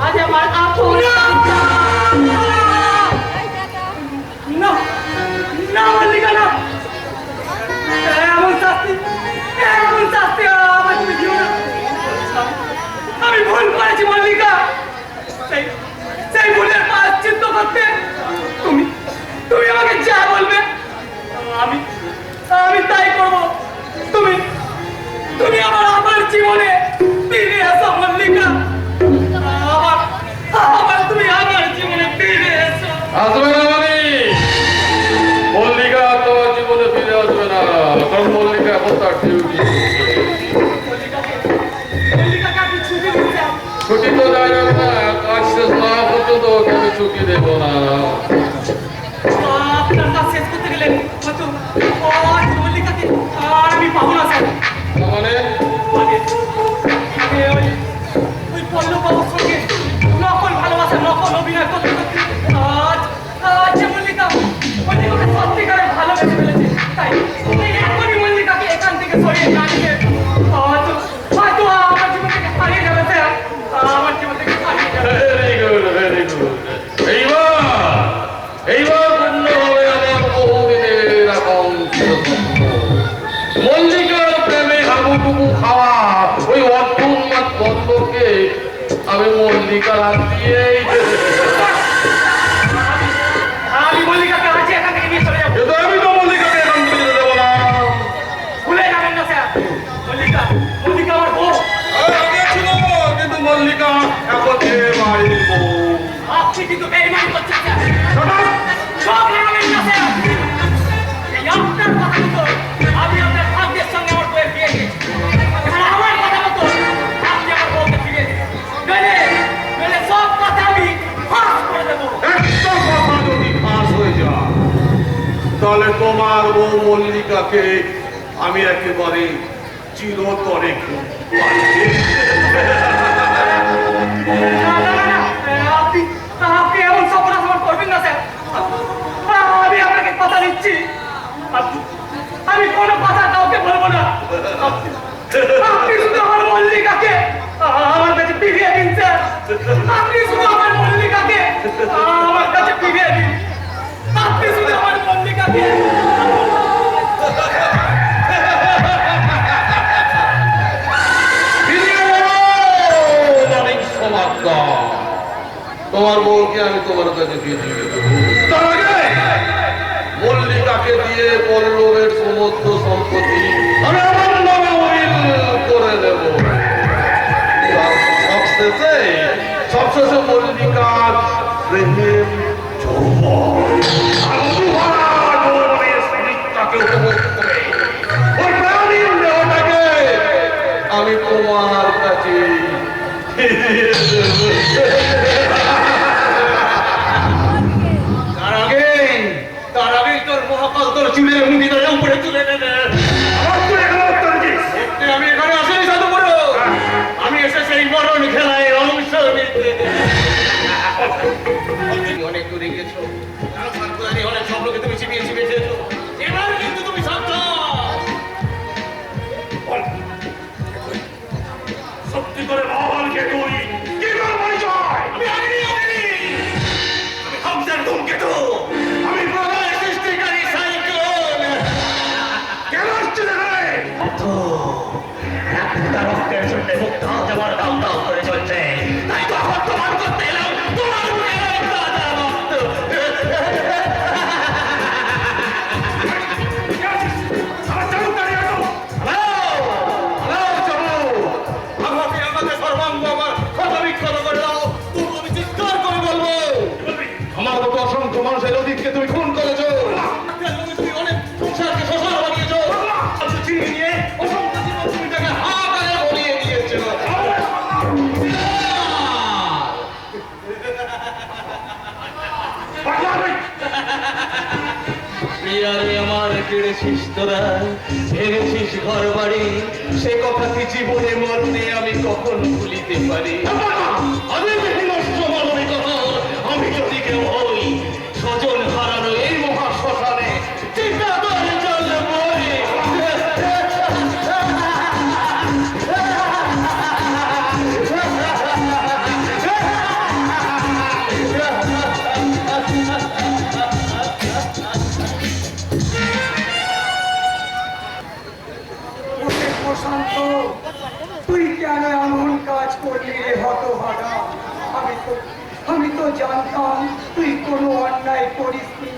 আজ আমার আসল না! না, মল্লিকা, না! এমন শাস্তি আমার তুমি দিও না। আমি ভুল করেছি মল্লিকা। সেই ভুলের প্রায়শ্চিত্ত করতে তুমি তুমি আমাকে যা বলবে আমি আমি তাই করব। তুমি তুমি আমার জীবনে ফিরে এসো মল্লিকা। আবার তুমি আমার জীবনে ফিরে এসো। আসবে না মানে আসবে না, কারণ মল্লিকা এখন তার ডিউটি। মল্লিকাকে আপনি ছুটি দিচ্ছেন? ছুটি তো দেয় না, কাজ শেষ না পর্যন্ত ওকে আমি ছুটি দেবো না। আপনার কাজ শেষ করতে গেলে হয়তো মল্লিকাকে আর আমি পাবো না স্যার। মানে ওই পল্লব বাবুর সঙ্গে নকল ভালোবাসা, নকল অভিনয় করতে করতে আজ মল্লিকাকে সত্যিকারে ভালোবেসে ফেলেছে। তাই এখনই মল্লিকাকে এখান থেকে সরিয়ে না নিয়ে হয়তো আমার জীবন থেকে হারিয়ে যাবে স্যার, আমার জীবন থেকে হারিয়ে যাবে। Very good, very good. এইবার পূর্ণ হবে আমার বহুদিনের আকাঙ্ক্ষিত স্বপ্ন। মল্লিকার প্রেমে হাবুডুবু খাওয়া ওই অর্থুন্মাদ পদ্মকে আমি মল্লিকার হাত দিয়েই আমি মল্লিকাকে আজই এখান থেকে নিয়ে চলে যাবো। কিন্তু আমি তো মল্লিকাকে এখান থেকে যেতে দেবো না। ভুলে যাবেন না স্যার, মল্লিকা আমার বউ। আগে ছিল, কিন্তু মল্লিকা এখন এ বাড়ির বউ। আপনি কিন্তু বেইমানি করছেন স্যার। সব লাগাবেন না স্যার। এই আপনার কথা মতো আমি আপনার ভাগ্যের সঙ্গে আমার বউয়ের বিয়ে দিয়েছি। আর আমার কথা মতো আপনি আমার বউকে ফিরিয়ে দিন। নইলে সব কথা আমি ফাঁস করে দেবো। একটা কথা যদি ফাঁস হয়ে যায়, তাহলে তোমার বউ মল্লিকাকে আমি একেবারে চিরতরে আপনি এমন সপরাধ আমার করবেন না স্যার। আমি আপনাকে কথা দিচ্ছি, আমি কোনো কথা কাউকে বলবো না। আপনি শুধু আমার মল্লিকাকে আমার কাছে ফিরিয়ে দিন স্যার। আপনি শুধু আমার মল্লিকাকে আমার কাছে ফিরিয়ে দিন। আপনি শুধু আমার মল্লিকাকে তোমার বউকে আমি তোমার কাছে দিয়ে দিই। তার আগে মল্লিকাকে দিয়ে পল্লবের সমস্ত সম্পত্তি আমি আমার নামে উইল করে দেব। সবশেষে মল্লিকার প্রেমের যৌবন আমি তোমার কাছে তার আগেই তোর মহাকাল তোর চুলের মুন্ডিটা উপরে তুলে নেবে। আমি এখানে আসেনি সাধু বড়, আমি এসে সেই মরণ খেলায় অংশ নিতে। অনেক দূরে গেছো, অনেক স্বপ্নকে তুমি চিবিয়ে চিবিয়ে খেয়েছো। এবার কিন্তু তুমি সাবধান। সত্যি করে বল কে তুই, কি তোর পরিচয়? আমি আমি হামজার ধূমকেতু, আমি প্রলয় সৃষ্টিকারী সাইক্লোন। কেন আসছে এখানে? রক্তের জন্য মুক্ত যাওয়ার দাম দাম করে চলছে, তাই তো বর্তমান করতে এলাম তোমার মুখে তাজা রক্ত। আমার মতো অসংখ্য মানুষের অতীতকে তুমি খুন করেছো, তুমি অনেক সংসারকে শ্মশান বানিয়েছো, চিনি নিয়ে অসংখ্য জীবন তুমি তাকে হাহাকারে ভরিয়ে দিয়েছো। প্রিয়ারে আমার কেড়েছিস তোরা, ভেঙেছিস ঘর বাড়ি, সে কথা কি জীবনে মরণে আমি কখনো ভুলিতে পারি? আমি যদি কেউ হই স্বজন হারানো এই মহা শ্মশানে চিতাদর জল মরি। প্রশান্ত, তুই কেন এমন কাজ করলি রে হতভাগা? আমি তো জানতাম তুই কোনো অন্যায় করিসনি।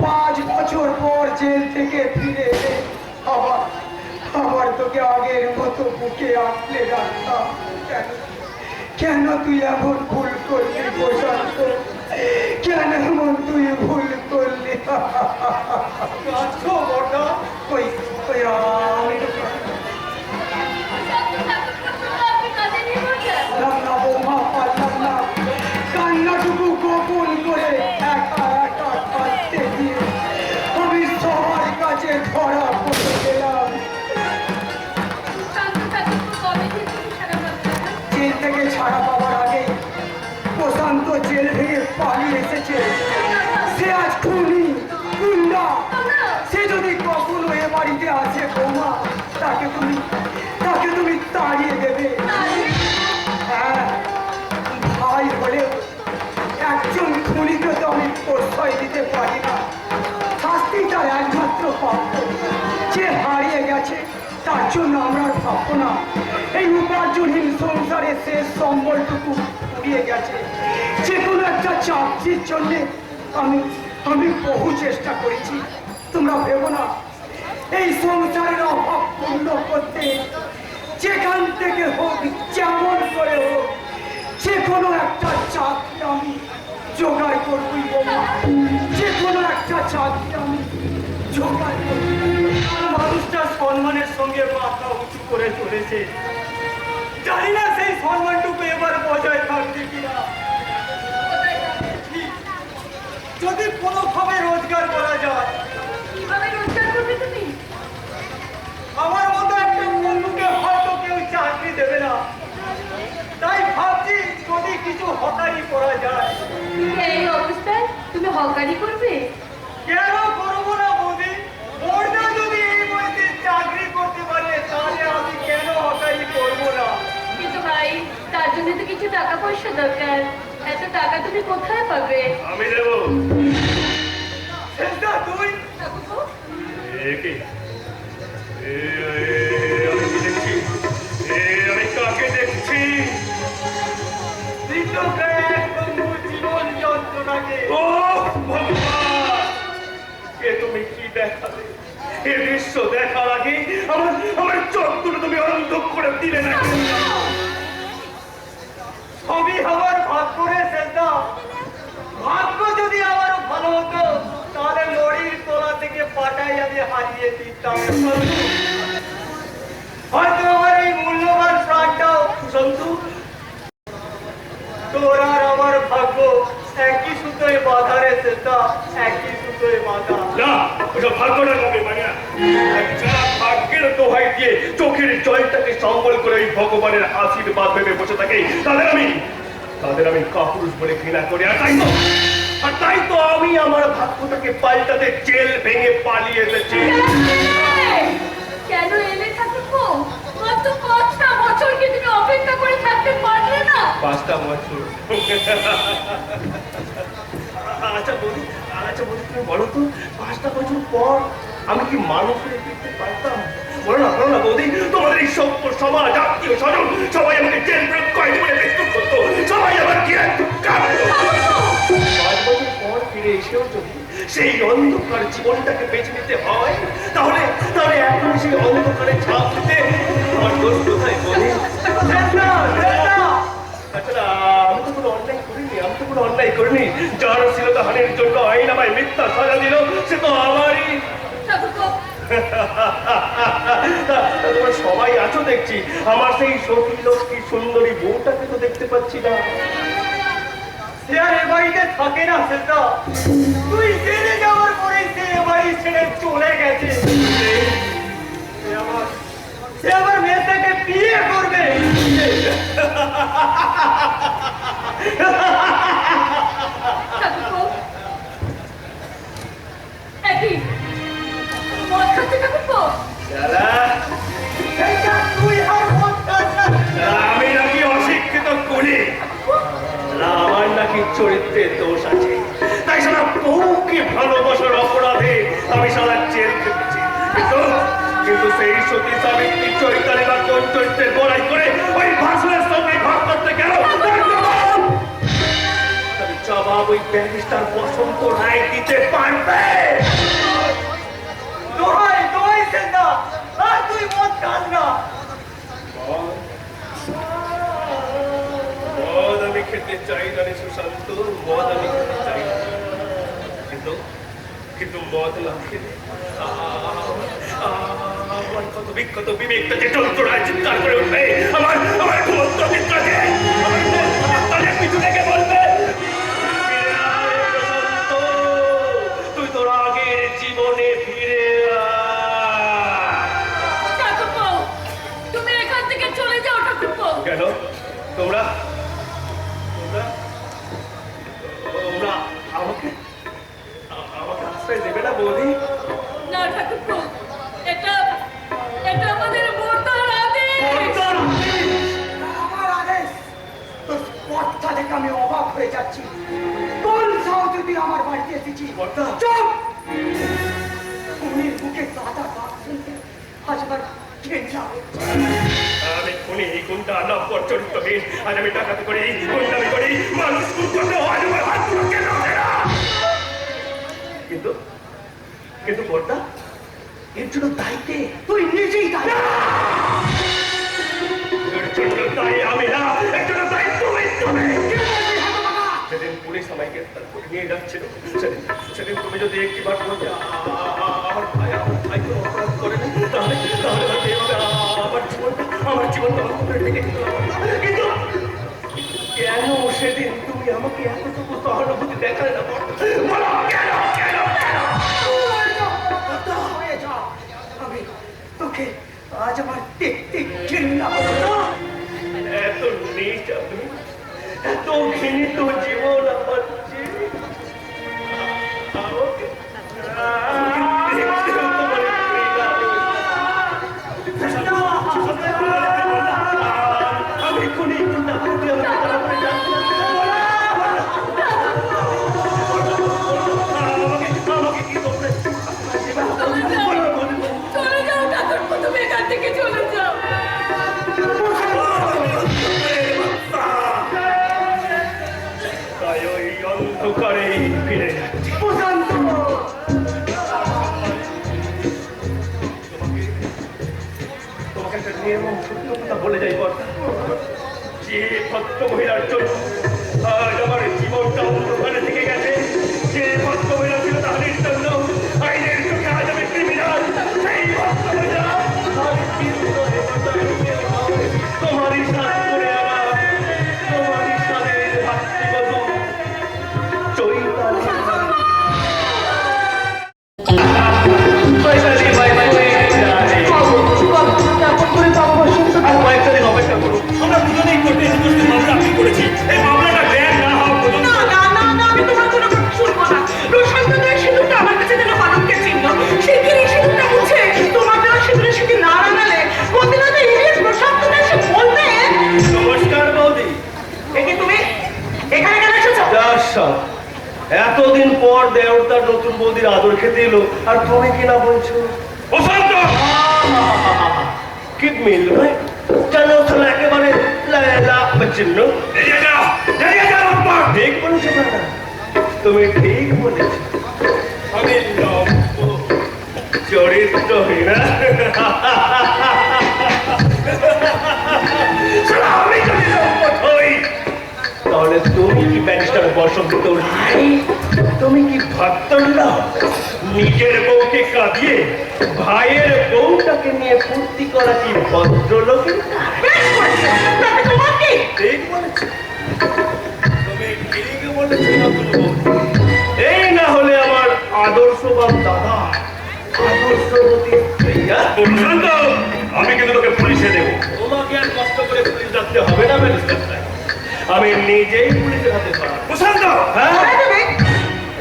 5 বছর পর জেল থেকে ফিরে এলে আবার তোকে আগের মতো বুকে আঁকলে রাখতাম। কেন তুই এমন ভুল করলি প্রশান্ত? কেন এমন তুই ভুল করলি? বড়দা কাছে ধরা পড়ে গেলাম। শান্ত ঠাকুর কবে থেকে সারা বাংলা জেল থেকে ছাড়া পাওয়ার আগে প্রশান্ত জেল ভেঙে পালিয়ে এসেছে। সে আজ খুনি, গুন্ডা। সে যদি কখনো এ বাড়িতে আসে বৌমা, তাকে তুমি তাড়িয়ে দেবে। হ্যাঁ, ভাই হলেও একজন খুনিকে তো আমি প্রশ্রয় দিতে পারি না। শাস্তি তার একমাত্র প্রাপ্য। যে হারিয়ে গেছে তার জন্য আমরা আর ভাববো না। এই উপার্জনহীন সংসারে শেষ সম্বলটুকু ফুরিয়ে গেছে। যে কোনো একটা চাকরির জন্য আমি বহু চেষ্টা করেছি। তোমরা ভেবো না এই সংসারের অভাব পূর্ণ করতে যেখান থেকে হোক, যেমন করে হোক, যে কোনো একটা চাকরি আমি জোগাড় করবই বাবা। যে কোনো একটা চাকরি আমি জোগাড় করবই। মানুষটা সম্মানের সঙ্গে মাথা উঁচু করে চলেছে। জানি না সেই সম্মানটুকু এবার বজায় থাকবে কিনা। ঠিক, যদি কোনোভাবে রোজগার করা যায়। কিভাবে রোজগার করবে তুমি? আমার মতো একটা বন্ধুকে হয়তো কেউ চাকরি দেবে না, তাই ভাবছি যদি কিছু হকারি করা যায়। এই অবস্থায় তুমি হকারি করবে? কেন করবো না বৌদি? বড়দা যদি এই বয়সে চাকরি করতে পারে তাহলে আমি কেন হকারি করবো না? কিন্তু ভাই, তার জন্য তো কিছু টাকা পয়সা দরকার। এত টাকা তুমি কোথায় পাবে? আমি দেবো। সেটা তুই ঠাকুরপো, কি? আমি কি দেখছি? আমি কাকে দেখছি? জীবন যন্ত্রণাকে। ও ভগবান, কে তুমি কি দেখালে? এ দৃশ্য দেখার আগে আমার চোখ দুটো তুমি অন্ধ করে দিলে না। সবই আমার ভাগ্য রে সেটা। ভাগ্য যদি আমার ভালো হতো তাহলে লড়ির তোলা থেকে পাটাই আমি হারিয়ে দিতাম। হয়তো আমার এই মূল্যবান প্রাণটাও সন্তু। তোর আর আমার ভাগ্য একই সুতোয় বাঁধা রে সেটা, একই সুতোয় বাঁধা। না, ওটা ভাগ্যটা হবে মানে যারা ভাগ্যের দোহাই দিয়ে চোখের জলটাকে সম্বল করে ওই ভগবানের আশীর্বাদ ভেবে বসে থাকে, তাদের আমি কাপুরুষ বলে ঘৃণা করি। আর তাই তো আমি আমার ভাগ্যটাকে পাল্টাতে জেল ভেঙে পালিয়ে এসেছি। কেন এলে ঠাকুরপো? মাত্র 5টা বছর কি তুমি অপেক্ষা করে থাকতে পারলে না? 5টা বছর? আচ্ছা বলি, তুমি বলো তো, 5টা বছর পর আমি কি মানুষ হয়ে ফিরতে পারতাম? বলো না বৌদি, তোমাদের এই সভ্য সমাজ, আত্মীয় স্বজন সবাই আমাকে জেল ব্রেক কয়েদি বলে বিদ্রুপ করতো, সবাই আমার কি একটু কাঁদতো। 5 বছর পর ফিরে এসেও যদি সেই অন্ধকার জীবনটাকে বেছে নিতে হয়, তাহলে এখন সেই অন্ধকারে ছাপ দিতে আমার দোষ কোথায় বলি? আচ্ছা, আমি তো কোনো অন্যায় করিনি। যার শ্লীলতাহানির জন্য আইন আমায় মিথ্যা সাজা দিল, সে তো আমারই। তোমরা সবাই আছো দেখছি, আমার সেই সতী লক্ষ্মী সুন্দরী বউটাকে তো দেখতে পাচ্ছি না। সে আর এ বাড়িতে থাকে না সেটা। তুই জেনে যাওয়ার পরে সে এ বাড়ি ছেড়ে চলে গেছে। সে আমার মেয়েটাকে বিয়ে করবে। ঠাকুরপো, একই মদ খাচ্ছে ঠাকুরপো? আমি নাকি অশিক্ষিত করি, আমার নাকি চরিত্রের দোষ আছে, তাই সারা বউকে ভালোবাসার অপরাধে আমি সারা জেল খেটেছি। কিন্তু সেই সতী সাবিত্রী চরিত্রে বা কোন চরিত্রের বড়াই করে ওই ভাষণের সঙ্গে ঘর করতে গেল, জবাব ওই ব্যারিস্টার বসন্ত রায় দিতে পারবে। দোহাই সেটা, আর তুই মদ খাস না। মদ আমি খেতে চাই না রে সুশান্ত, মদ আমি খেতে চাই না। কিন্তু মদ না খেলে আমার কত বিক্ষত বিবেকটা যে যন্ত্রণায় চিৎকার করে উঠবে। আমার ঘুমন্ত চিত্রকে পিছু থেকে বলবে, তুই তোর আগের জীবনে ফিরে আয়। তোমরা তোমরা তোমরা আমাকে আমাকে আশ্রয় দেবে না বৌদি? না ঠাকুরপো, এটা এটা আমাদের মোটার আদেশ। আমার আদেশ তোর কথা দেখে আমি অবাক হয়ে যাচ্ছি। কোন সাহসে তুই আমার বাড়িতে এসেছিস? কর্তা। চুপ! খুনির বুকে কাটা বাপ শুনতে আজ আমার ঘেন্না হচ্ছে। আমি খুনি গুন্ডা নব্বর চরিত্রহীন। আজ আমি ডাকাতি করি, গুন্ডামি করি, মানুষ খুন করতে হয় আমার হাতগুলো কেন ওঠে না? কিন্তু কিন্তু কর্তা, এর জন্য দায়িত্বে তুই নিজেই দায়ী। এর জন্য দায়ী আমি না, এর জন্য দায়ী তুমি। সেদিন পুলিশ আমায় গ্রেফতার করে নিয়ে যাচ্ছিল, সেদিন তুমি যদি একটিবার বলতে আমার ভাই কোনো অপরাধ করে না, তাহলে তাহলে হয়তো এভাবে আমার জীবনটা অন্য করে রেখে দিতে পারবো না। কিন্তু কেন সেদিন তুমি আমাকে এতটুকু সহানুভূতি দেখালে না? বলো কেন কেন কেন? হয়ে যা। আমি তোকে আজ আমার দেখতে ঘৃণা করতো। এত নিচ আমি, এত ঘৃণিত জীবন আমার যে আমাকে দেখতেও তোমার ঘৃণা হচ্ছে। আমি খুনি গুন্ডা, তুমি আমাকে তাড়াতাড়ি ডাকতে আমাকে কি করবে? চলে যাও ঠাকুরপো, তুমি এখান থেকে চলে যাও। তাই ওই অন্ধকারে ফিরে যাচ্ছি। প্রশান্ত! তোমাকে একটা নির্মম সত্য কথা বলে যাই কর্তা। যে ভদ্র মহিলার জন্য আজ আমার জীবনটা অন্ধকারে থেকে গেছে, যে ভদ্র মহিলা ছিল তাহাদের জন্য আইনের চোখে আজ আমি ক্রিমিনাল, সেই ভদ্র মহিলা আজ কিন্তু তোমারই সাথ করে আমার, তোমারই সাথের ভাতৃবধূ চৈতালি। আর কয়েকটা দিন অপেক্ষা করুন। আমরা দুজনেই কোর্টে এসে মামলা আপনি করেছি। এই মামলাটা গ্র্যান্ড না হওয়া পর্যন্ত না না না না, আমি তোমার কোনো কথা শুনবো না। প্রশান্তদের সিঁদুরটা আমার কাছে যেন কলঙ্কে চিহ্ন। শিগগিরই সিঁদুরটা মুছে তোমার দেওয়া সিঁদুরের সাথে না রাঙালে প্রতিদিন ইংলিশ প্রশান্তদের এসে বলবে। নমস্কার বৌদি। এ কি তুমি এখানে কেন এসেছো? এতদিন পর দেওরতার নতুন বৌদির আদর খেতে এলো, আর তুমি কি না বলছো? প্রশান্ত! কি মিল ভাই, কেন তাহলে একেবারে চিহ্ন ঠিক বলেছো দাদা, তুমি ঠিক বলেছো। আমি চরিত্রহীন। আমি যদি লম্পট হই, তাহলে তুমি কি ব্যারিস্টার বসন্ত রায়? তুমি কি ভাবতল্লা নিজের বউকে কাঁদিয়ে ভাইয়ের বউটাকে নিয়ে ফুর্তি করা কি ভদ্রলোকের কাজ? বেশ করেছো, তাতে তোমার কি? ঠিক বলেছো, তুমি ঠিক বলেছো নতুন বউ। এই না হলে আমার আদর্শবান দাদা, আদর্শবতী স্ত্রী। প্রশান্ত, আমি কিন্তু তোকে পুলিশে দেবো। তোমাকে আর কষ্ট করে পুলিশ ডাকতে হবে না ব্যারিস্টার সাহেব, আমি নিজেই পুলিশের হাতে ধরা। প্রশান্ত! হ্যাঁ,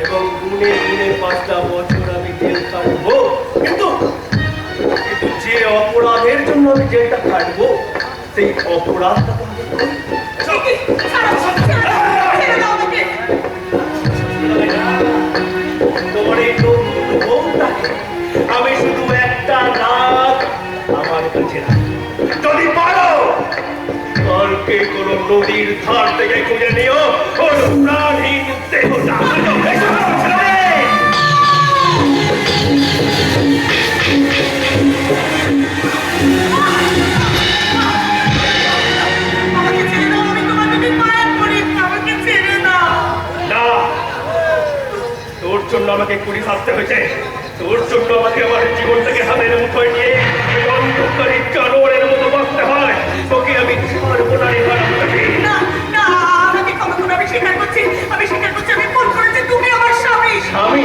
এবং গুনে গুনে 5টা বছর আমি জেল কাটবো। কিন্তু কিন্তু যে অপরাধের জন্য আমি জেলটা কাটবো, সেই অপরাধটা তো আমি করবো। তোমার এই নতুন বউটাকে আমি শুধু একটা রাত আমার কাছে রাখি। যদি পারো কালকে কোনো নদীর ধার থেকে খুঁজে নিও ওর প্রাণহীন দেহটা। আমাকে ছেড়ে দাও, আমি তোমার দিকে পায়ে পড়ি, আমাকে ছেড়ে দাও। না, তোর জন্য আমাকে কুড়ি ভাবতে হয়েছে, তোর জন্য আমাকে আমার জীবনটাকে হাতের মুঠোয় নিয়ে এই অন্ধকারী জানোয়ারের মতো বাঁচতে হয়। তোকে আমি ছাড়বো না রে বাড়ি। না না, আমাকে ক্ষমা করো, আমি স্বীকার করছি, আমি ভুল করেছি। তুমি আমার স্বামী। স্বামী?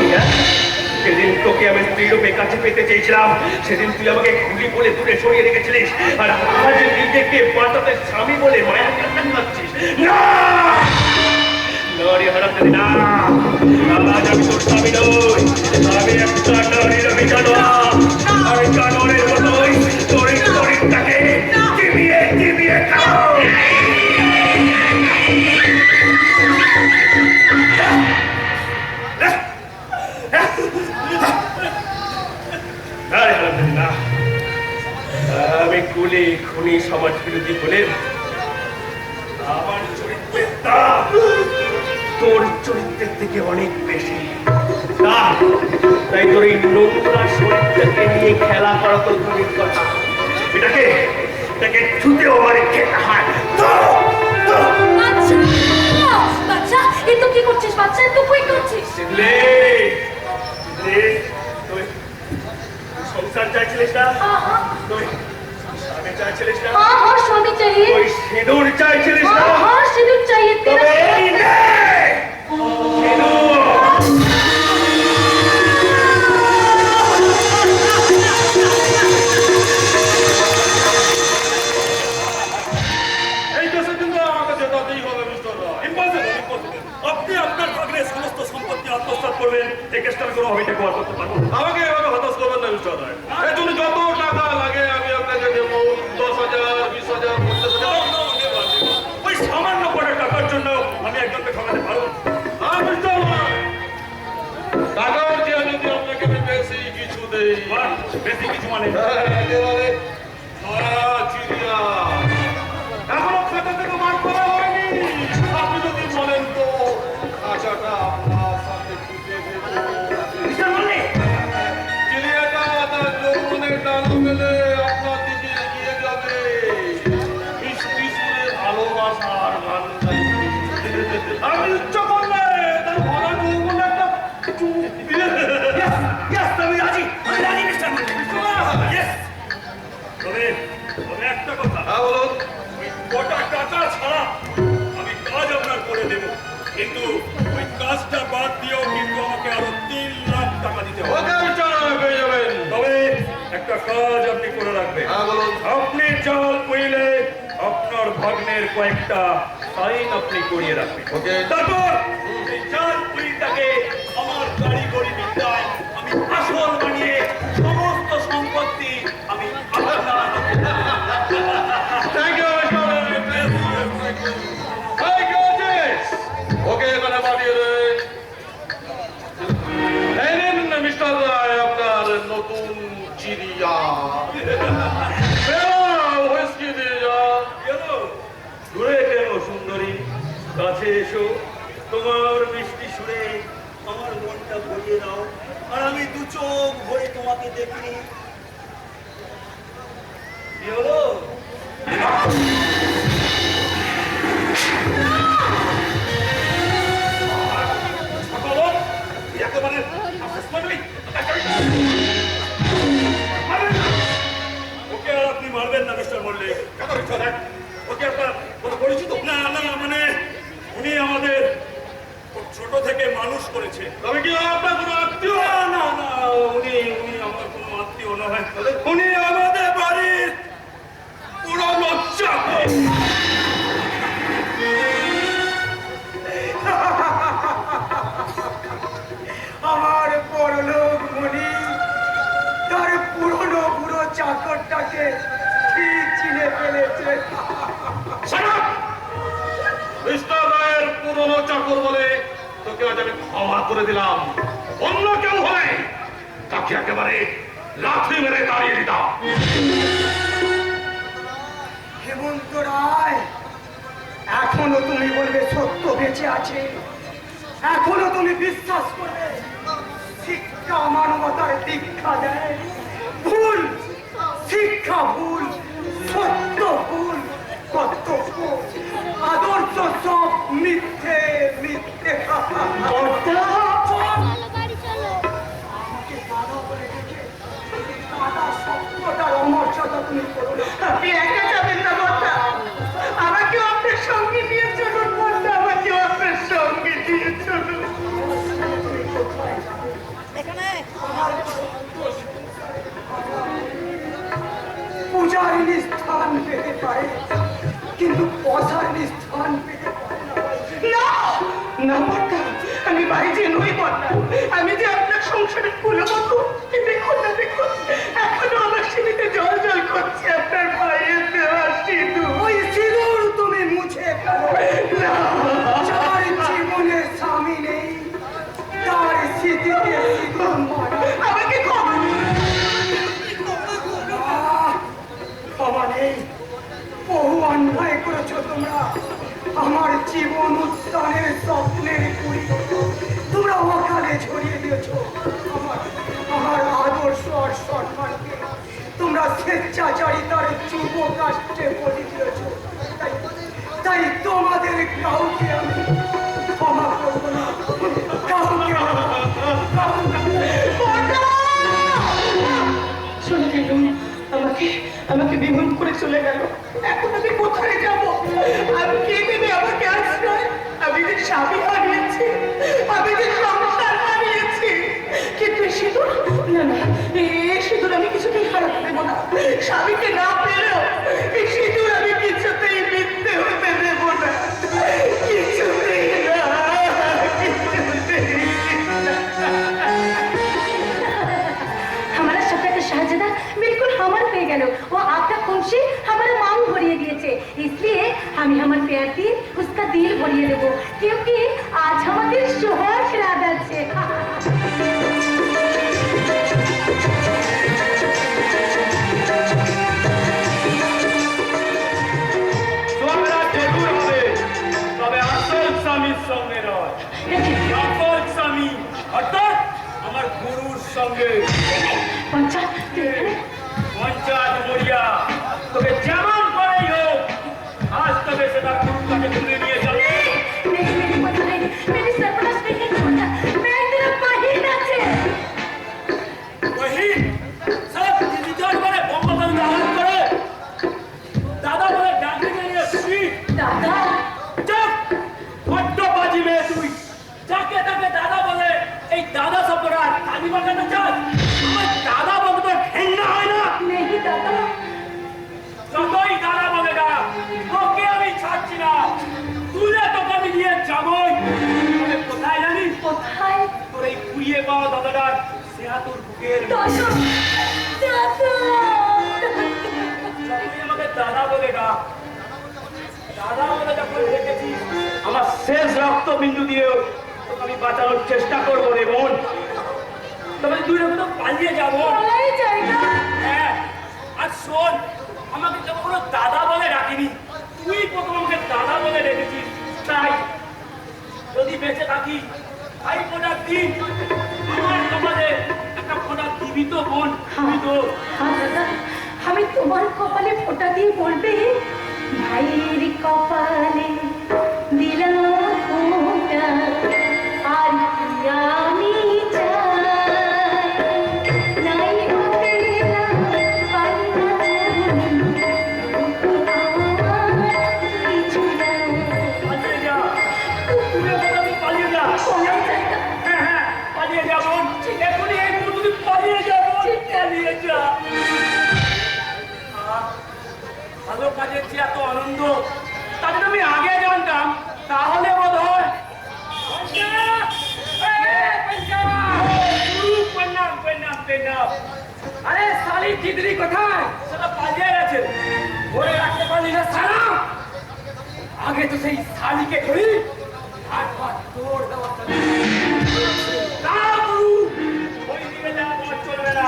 সেদিন তোকে তোকে আমি স্ত্রীরূপে কাছে পেতে চেয়েছিলাম, সেদিন তুই আমাকে খুলি বলে দূরে সরিয়ে রেখেছিলিস, আর আজ নিজেকে বাঁচাতে স্বামী বলে মায়া কাটান লাগছিস। না নারী হারাতে না, আজ আমি তোর স্বামী নই, আমি একটা নারীর বিধবা, আর জানোয়ারের মতোই তোর এই শরীরটাকে চিবিয়ে চিবিয়ে খাও। আমি কুলি খুনি সমাজ বিরোধী বলে আমার চরিত্রের দাম তোর চরিত্রের থেকে অনেক বেশি। তাই তোর এই নোংরা শরীরটাকে নিয়ে খেলা করা তোর খুনির কথা। এটাকে ছুতেও আমার খেতে হয়। বাচ্চা এ তো কি করছিস? বাচ্চা তুই কই করছিস? তুই সংসার চাইছিলিস না? তুই স্বামী চাইছিলিস না? हाँ स्वामी चाहिए। তুই সিঁদুর চাইছিলিস না? हाँ सिंदूर चाहिए तेरा। তবে এই নে, সিঁদুর। এই দেশে কিন্তু আমাকে জেতাতেই হবে মিস্টার রয়। Impossible, impossible. আপনি আপনার ভাগ্নের সমস্ত সম্পত্তি আত্মসাৎ করবেন, এই কেসটার কোনো হইতে গোয়া করতে পারবো না। আমাকে এভাবে হতাশ করবেন না মিস্টার রয়। এর জন্য যত টাকা লাগে আমি আপনাকে দেবো, 10,000, 20,000, 50,000। ওই সামান্য কটা টাকার জন্য আমি একজনকে ঠকাতে পারবো না। মিস্টার রয়, টাকার চেয়ে যদি আপনাকে আমি বেশি কিছু দেই, বাহ, বেশি কিছু মানে একেবারে সারা চিড়িয়া এখনো খাতা থেকে বার করা হয়নি। আপনি যদি বলেন তো খাঁচাটা আপনার সাথে খুঁজে দেবো। মিস্টার মল্লিক, চিড়িয়াটা তার যৌবনের ডাল মেলে আপনার দিকে এগিয়ে যাবে, মিষ্টি সুরে ভালোবাসার গান গাইবে। আমি ইচ্ছা করলে তার ভরা যৌবনে একটা চুপ দিয়ে Yes, আমি রাজি, মিস্টার মল্লিক। Yes. তবে একটা কথা, হ্যাঁ বলুন। ওই কটা টাকা ছাড়া আমি কাজ আপনার করে দেব, কিন্তু ওই কাজটা বাদ দিয়েও কিন্তু আমাকে আরো 3 লাখ টাকা দিতে হবে। ওকে বিচার পেয়ে যাবেন। তবে একটা কাজ আপনি করে রাখবেন। হ্যাঁ বলুন। আপনি জাল কইলে আপনার ভাগ্নের কয়েকটা সাইন আপনি করিয়ে রাখবেন। ওকে। তারপর এই জাল কুইটাকে আমার গাড়ি গড়ি বিদ্যায় আমি আসল বানিয়ে সমস্ত সম্পত্তি আমি আপনার Thank you, Mr. Thank you, Jess. ওকে এখানে পাঠিয়ে দেন। এই নিন মিস্টার রায় আপনার নতুন চিড়িয়া। হুইস্কি দিয়ে যান। কেন দূরে কেন সুন্দরী, কাছে এসো, তোমার মিষ্টি সুরে আমার মনটা ভরিয়ে দাও, আর আমি 2 চোখ ভরে তোমাকে দেখি। কি হলো? ভগবান, একেবারে আফসোস করবি? মারবেন না। ওকে আর আপনি মারবেন না মিস্টার মল্লিক। কথা হচ্ছে দেখ, ওকে আপনার কোনো পরিচিত? না না, মানে উনি আমাদের খুব ছোট থেকে মানুষ করেছে। তবে কি আপনার কোনো আত্মীয়? না না, উনি আমার কোনো আত্মীয় নয়, উনি আমাদের বাড়ির পুরনো চাকর। আমার বড়লোক মনি তার পুরনো বুড়ো চাকরটাকে ঠিক চিনে ফেলেছে। মিস্টার রায়ের পুরনো চাকর বলে তোকে আজ আমি ক্ষমা করে দিলাম। অন্য কেউ হলে তাকে একেবারে লাথি মেরে দাঁড়িয়ে দিতাম। হেমন্ত রায়, এখনো তুমি বলবে সত্য বেঁচে আছে, এখনো তুমি বিশ্বাস করবে শিক্ষা মানবতার দীক্ষা দেয়। ভুল, শিক্ষা ভুল, সত্য ভুল, কর্তব্য আদর্শ সব মিথ্যে মিথ্যে। আমাকে দাদা বলে ডেকে দাদা সত্যটার অমর্যাদা তুমি করো না। আপনি একা যাবেন না বর্দা, আমাকেও আপনার সঙ্গে নিয়ে চলুন বর্দা, আমাকেও আপনার সঙ্গে নিয়ে চলুন। তুমি কোথায় যাবে? আমার স্থান পেতে পারে, কিন্তু কথার স্থান পেতে পারে না। না বর্দা, আমি বাড়িতে নই বর্দা, আমি যে আপনার সংসারের কুলবধূ। দেখুন না, দেখুন এখনো আমার সিঁড়িতে জল জল করছে আপনার পায়ের দেওয়া সিঁদুর। ওই সিঁদুর তুমি মুছে ফেলো না। যার জীবনে স্বামী নেই তার স্মৃতিতে সিঁদুর মারা। আমাকে ক্ষমা নেই, বহু অন্যায় করেছো তোমরা। আমার জীবন উত্থানের স্বপ্নের কুড়ি তোমরা অকালে ছড়িয়ে দিয়েছো। আমার আদর্শ আর সম্মানকে তোমরা স্বেচ্ছাচারিতার যুব কাষ্টে বলি দিয়েছো। তাই তোমাদের কাউকে আমি ক্ষমা করবো না, কাউকে না। চলে গেল, আমাকে বিমুখ করে চলে গেল। এখন আমি কোথায় যাব? আমি কে দেবে আমাকে আশ্রয়? আমি যে স্বামী হারিয়েছি, আমি যে সংসার হারিয়েছি, কিন্তু সিঁদুর না, না, এই সিঁদুর আমি কিছুতেই হারাতে দেবো না। স্বামীকে না পেলেও এই সিঁদুর আমি কিছুতেই মিথ্যে হতে দেবো না, কিছুতেই না, কিছুতেই। हमारा सपना का शाहजदा बिल्कुल हमारा हो गया। वो आपका खुशी हमारा मांग भरिए दिए थे, इसलिए हमें हमारे प्यार की उसका दिल भरिए देबो, क्योंकि आज हमारे सोहाग रात আছে। সোহাগরাত জরুর হবে, তবে আসল স্বামীর সঙ্গে নয়। আসল স্বামী অর্থাৎ আমার গুরুর সঙ্গে। পঞ্চায়েত পঞ্চায়েত মরিয়া তোকে যেমন করেই হোক আজ তবে সেটা গুরুর কাছে তুলে নিয়ে যাবে। नहीं, मेरी पता नहीं, मेरी सरपनाश नहीं छोड़ना, मैं तेरा बहिन আছে। वही सब रिजल्ट बने बम्बल आवाज करे दादा बोले डाकने के लिए स्वीट दादा चुप बड्डोबाजी में তুই যাকে তাকে দাদা বলে এই দাদা শব্দটা কালি বাগাতে চাস? আমার দাদা বলতে তো ঘেন্না হয় না? नहीं दादा, যতই দাদা বলে না তোকে আমি ছাড়ছি না, তুলে তোকে আমি নিয়ে যাবই। তবে কোথায় জানিস? কোথায়? তোর এই কুড়িয়ে পাওয়া দাদাটার সেহাতুর বুকের দাদা, দাদা, তুই আমাকে দাদা বলে ডাক। দাদা বলে যখন দেখেছিস আমার শেষ রক্তবিন্দু দিয়েও তোকে আমি বাঁচানোর চেষ্টা করবো রে বোন। তবে তুই তো পালিয়ে যাবো। পালাই যাই না। হ্যাঁ, আর শোন, আমাকে কখনো দাদা বলে ডাকিনি, তুই প্রথম আমাকে দাদা বলে ডেকেছিস। তাই যদি বেঁচে থাকি ভাই ফোটার দিন আমার কপালে একটা ফোটা দিবি তো বোন, দিবি তো? हाँ दादा, हमें तुम्हारे कपाले फोटा दिए बोलबे, भाईर कपाले दिला फोटा আর কি আমি চাই, নাই হতে না পারি না কিছু নাই। পালিয়ে যা, তুই আমি পালিয়ে যা। পালাই যাই না। হ্যাঁ হ্যাঁ, পালিয়ে যা বোন, এখনই এই মুহূর্তে তুই পালিয়ে যা বোন, পালিয়ে যা। ভালো কাজের যে এত আনন্দ তা যদি আমি আগে জানতাম তাহলে বোধ হয়। আরে শালি চিদরি কোথায়? সেটা পালিয়ে গেছে, ধরে রাখতে পারলি না সারা। আগে তো সেই শালিকে ধরি তারপর তোর ব্যবস্থা ওই দিকে যাওয়া পথ চলবে না।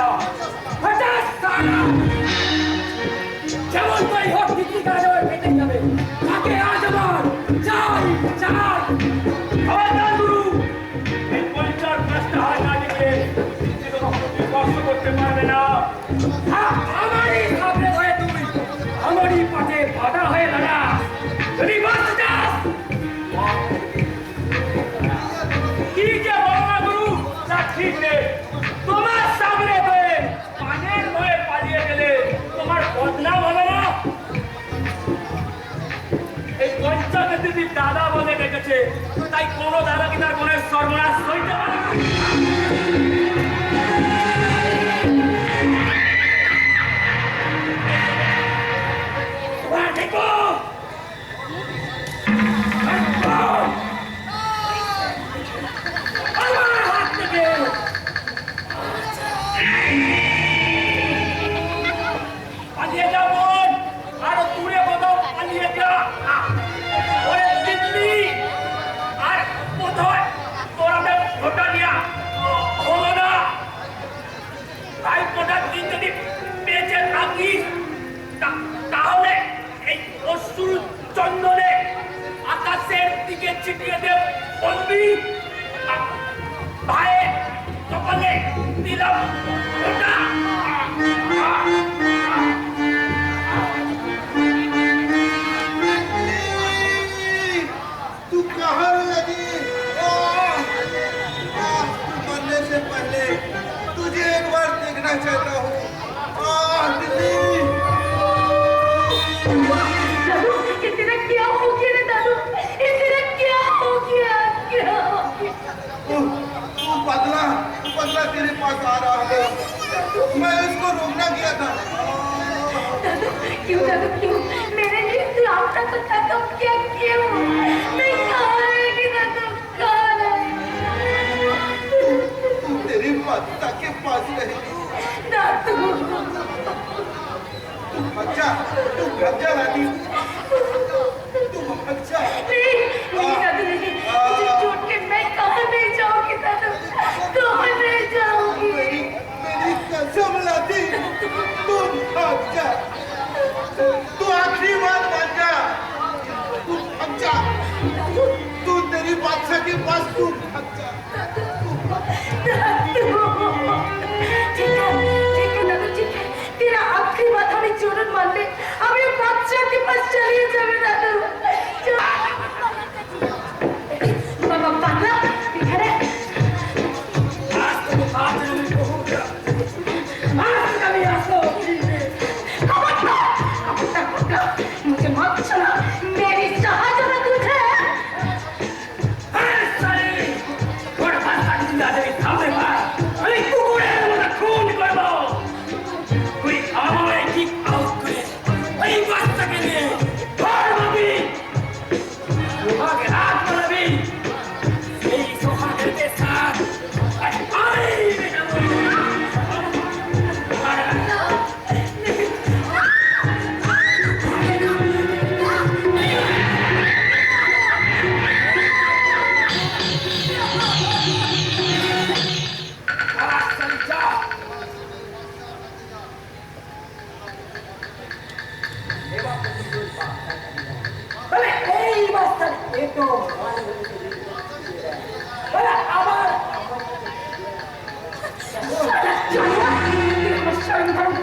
হঠাৎ সারা যেমন তাই হোক বিক্রি করা যাবে, পেটে যাবে তাকে আজ আমার চাই চাই। খবরদার গুরু, এই 50-50টা হাত না দিলে কষ্ট করতে পারবে না। আমারই সামনে হয়ে তুই আমারই পথে বাধা হয়ে দাঁড়া, যদি বাঁচতে চাস। কি যে বলবা গুরু তা ঠিক নেই, তোমার সামনে হয়ে পানের হয়ে পালিয়ে গেলে তোমার বদনাম হবে না? এই পঞ্চায়েত দিদি দাদা বলে ডেকেছে, তাই কোনো দাদা কি তার বোনের সর্বনাশ সইতে পারে না। पास आ रहा है, मैं उसको रोकना गया था। क्यों दादू क्यों? मेरे लिए तू आपका तो दादू क्या क्यों? मैं कहाँ रहेगी दादू, कहाँ रहेगी? तेरी माता के पास रहेगी। दादू अच्छा, तू भाग जा रानी, तू भाग जा। नहीं दादू नहीं, मुझे छोड़ के मैं कहाँ नहीं जाऊंगी दादू, कहाँ नहीं जाऊंगी? मेरी कसम लाती, तू भाग जा, तू आखिरी बार मान जा, तू भाग जा, तू तेरी बादशाह के पास तू भाग जा। ठीक है दादू ठीक है, तेरा आखिरी बात हमें जरूर मान ले, हमें बादशाह के पास चलिए जावे दादू। बाबा पागला इधर है। मुझे मत चला, मेरी शाहजहां तुझे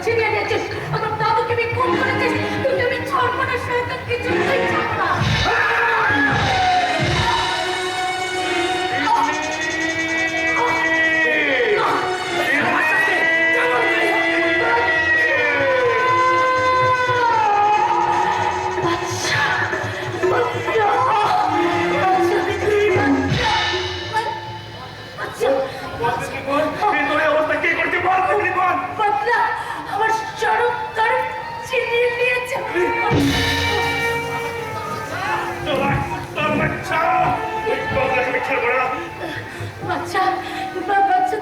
চিনিয়ে দিয়েছিস, আমার দাদুকে আমি খুন করেছিস, তুই আমি ছাড়বো না, শয়তান কিছুতেই ছাড়বো না। अच्छा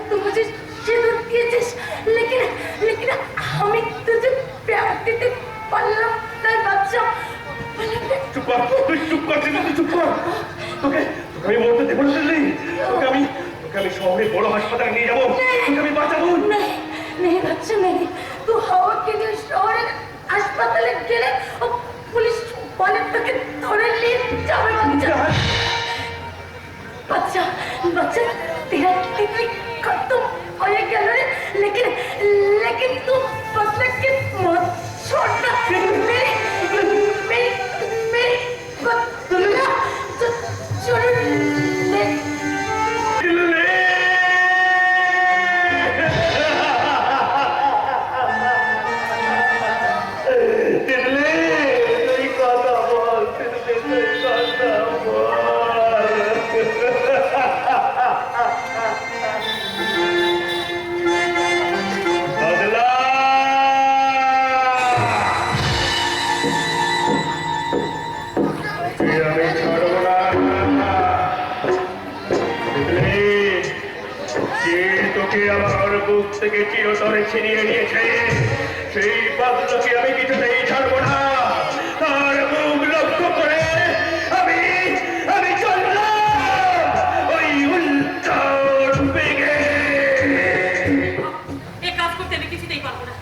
तू मुझे सिंदूर दिएছিস, लेकिन हमें तुझे प्यार देते পারলাম না বাচ্চা। চুপ কর, তুই চুপ কর, তুই চুপ কর। তোকে আমি মরতে দেবো না, তোকে আমি শহরে বড় হাসপাতালে নিয়ে যাবো, তোকে আমি বাঁচাবো। नहीं बच्चा नहीं, तू हवा के लिए शहर अस्पताल गेले और पुलिस वाले तक धरे लिए जावे बच्चा बच्चा तेरा कितनी खत्म हो गया रे, लेकिन तू बदला के मत छोड़ना मेरी बदला छोड़ ले। আমার বুক থেকে চিরতরে ছিনিয়ে নিয়েছে, সেই পাগলকে আমি কিছুতেই ছাড়বো না। তার মুখ লক্ষ্য করে আমি চললাম ওই উল্টার বেগে। এই কাজ করতে আমি কিছুতেই পারবো না।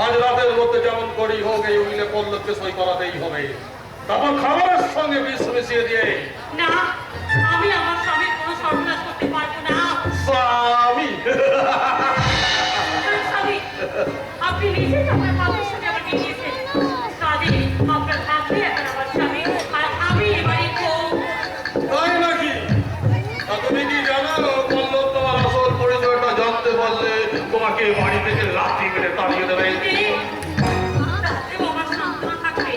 আজ রাতের মধ্যে যেমন করেই হোক এই উইলে পল্লবকে সই করাতেই হবে, তারপর খাবারের সঙ্গে বিষ মিশিয়ে দিয়ে। না, আমি আমার স্বামীর কোনো সর্বনাশ করতে পারবো না। স্বামী স্বামী, আপনি নিজেই আপনার বাবার সঙ্গে আমাকে নিয়েছেন, কাজে আপনার ভাগ্যে এখন আমার স্বামী আর আমি এবারে তাই নাকি? তুমি কি জানো পল্লব তোমার আসল পরিচয়টা জানতে পারলে তোমাকে বাড়ি থেকে লাথি মেরে তাড়িয়ে দেবে। তাতেও আমার সান্ত্বনা থাকবে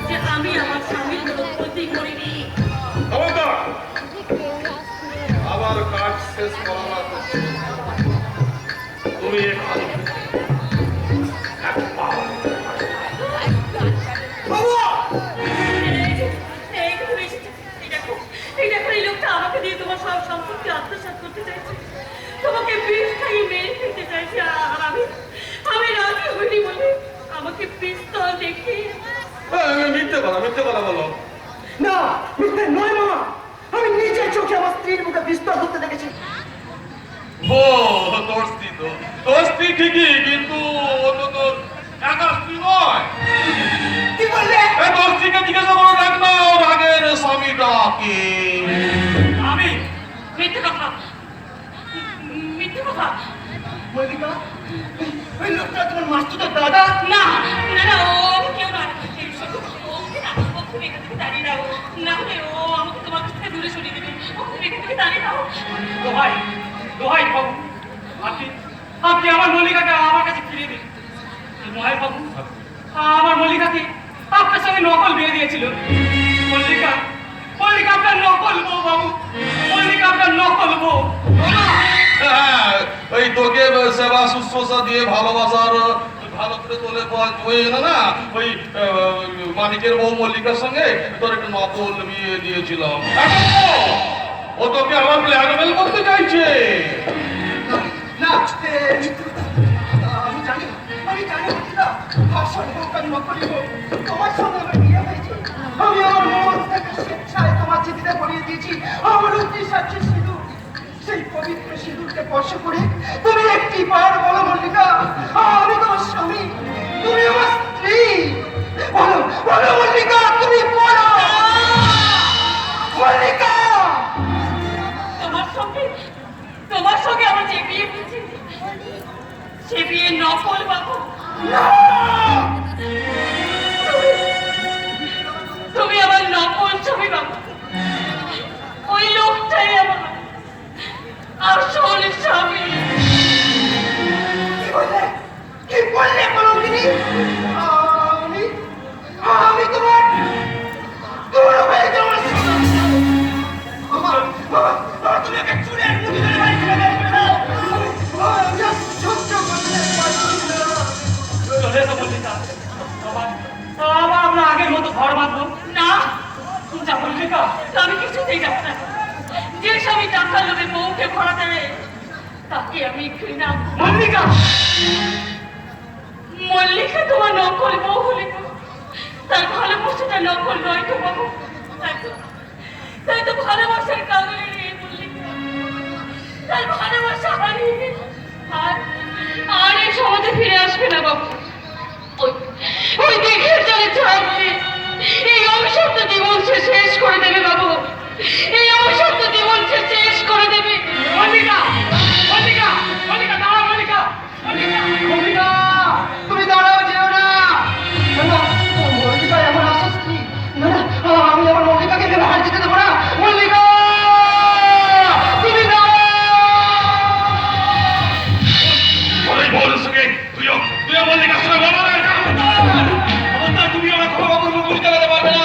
যে আমি আমার স্বামীর কোনো ক্ষতি করিনি। আবার কাজ শেষ করা তুমি এখানে এই যে তুমি এসেছো, এই দেখো এই লোকটা আমাকে দিয়ে তোমার সব সম্পত্তি আত্মসাৎ করতে চাইছে, তোমাকে বিষ খাইয়ে মেরে ফেলতে চাইছে, আর আমি রাজি হইনি বলে আমাকে পিস্তল দেখিয়ে। মিথ্যে কথা বলো। না, মিথ্যে নয় মামা, আমি নিজের চোখে আমার স্ত্রীর মুখে পিস্তল ধরতে দেখেছি। ও তোর স্ত্রী ঠিকই, কিন্তু অন্য তোর একা স্ত্রী নয়। কি বললে? তোর স্ত্রীকে জিজ্ঞাসা করো দেখ না ওর আগের স্বামীটা কে। আমি মিথ্যে কথা, মিথ্যে কথা। মল্লিকা, ওই লোকটা তোমার মাস্তুতো দাদা? না না না, ও কেউ নয়। এই শুধু ও না, ও তুমি এখান থেকে দাঁড়িয়ে দাও, না হলে ও আমাকে তোমার কাছ থেকে দূরে সরিয়ে দেবে। ও তুমি এখান থেকে দাঁড়িয়ে দাও। দোহাই দোহাই বাবু, আপনি আমার মল্লিকাটা আমার কাছে ফিরিয়ে দিন। দোহাই বাবু, আমার মল্লিকাকে আপনার সঙ্গে নকল বিয়ে দিয়েছিল। মল্লিকা মল্লিকা আপনার নকল বউ বাবু, মল্লিকা আপনার নকল বউ। হ্যাঁ, ওই তোকে সেবা শুশ্রূষা দিয়ে ভালোবাসার ভালো করে তোলে হয়ে গেল না, ওই মানিকের বউ মল্লিকার সঙ্গে তোর একটা নকল বিয়ে দিয়েছিলাম। ও তোকে আমার ব্ল্যাকমেল করতে চাইছে। না, আমি জানি মল্লিকা, আসল হোক আর নকলি হোক, তোমার সঙ্গে আমার বিয়ে হয়েছে। আমি আমার মন থেকে স্বেচ্ছায় তোমার চিঠিতে পড়িয়ে দিয়েছি আমার উদ্দেশ্য সিঁদুর। সেই পবিত্র সিঁদুরকে স্পর্শ করে তুমি একটি বার বলো মল্লিকা, আমি তোমার স্বামী, তুমি আমার স্ত্রী। বলো বলো মল্লিকা, তুমি বলো মল্লিকা। তোমার সঙ্গে আমার যে বিয়ে হয়েছে, সে বিয়ে নকল বাবু। তুমি আমার নকল ছবি বাবু। ওই লোকটাই আমার আসল স্বামী। কি বললে কলঙ্কিনী? আমি তোমার দূর হয়ে যাওয়ার তুমি একটা চুলের মুঠি ধরে বাড়ি থেকে বের করে দাও। সহ্য করতে পারছি না। চলে এসো মল্লিকা, আবার আমরা আগের মতো ঘর বাঁধবো। না, যা মল্লিকা, আমি কিছুতেই যাব না। যে স্বামী টাকার লোভে বউকে ভরা দেবে, তাকে আমি ঘৃণা। মল্লিকা মল্লিকা তোমার নকল বউ হলে তো তার ভালোবাসাটা নকল নয় তো বাবু। তাই তো ভালোবাসার কাগজে নিয়ে মল্লিকা তার ভালোবাসা হারিয়ে গেল। আর এই সমাজে ফিরে আসবে না বাবু। ওই দিঘির জলে ছাড়বে, এই অভিশপ্ত জীবন সে শেষ করে দেবে বাবু। এই অভিশপ্ত জীবন সে শেষ করে দেবে। মল্লিকা মল্লিকা মল্লিকা, দাঁড়াও মল্লিকা, মল্লিকা মল্লিকা, তুমি দাঁড়াও, যেও না। মল্লিকা এমন আসস্তি। না, আমি আমার মল্লিকাকে ব্যবহার দিতে দেবো না। মল্লিকা, তুমি দাঁড়াও। তুই মল্লিকার সঙ্গে বলো না, তুমি আমার ক্ষমা করবো, গুলি চালাতে পারবে না।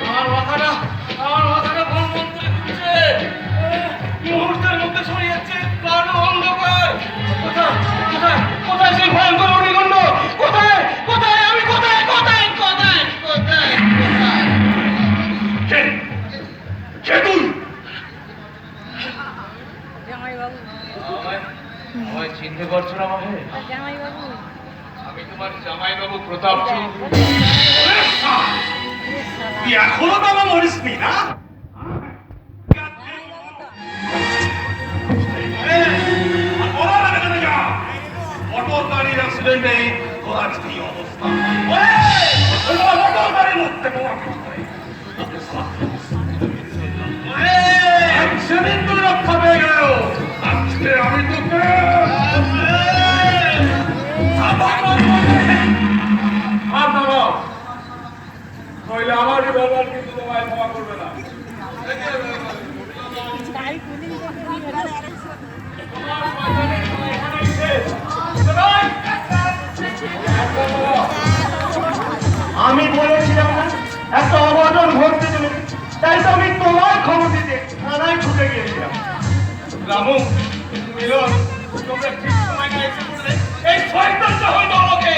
আমার মাথাটা বন বন করে ঘুরছে, মুহূর্তের মধ্যে সরে যাচ্ছে কালো অন্ধকার। কোথায় কোথায় কোথায় সেই ভয়ঙ্কর অগ্নিকুণ্ড? কোথায় কোথায় আমি কোথায় কোথায় কোথায় কোথায় কোথায়? কে তুই? আমায় চিনতে পারছো না মহে? আমি তোমার জামাইবাবু প্রতাপ চৌধুরী। তুই এখনো তো আমার মরিসনি না? মোটর গাড়ির অ্যাক্সিডেন্টে তোর আজকে এই অবস্থা। মোটর গাড়ির মধ্যে সেদিন তুই রক্ষা পেয়ে গেল, আজকে আমি তোকে নইলে আমার ব্যবহার কিন্তু তোমায় ক্ষমা করবে না। তোমার আমি বলেছিলাম না একটা অঘটন ঘটতে চলেছে, তাই তো আমি তোমার খবর দিতে থানায় ছুটে গিয়েছিলাম। রামু, মিলন, তোমরা ঠিক সময় এসে পড়লে এই শয়তানটা হয়তো আমাকে।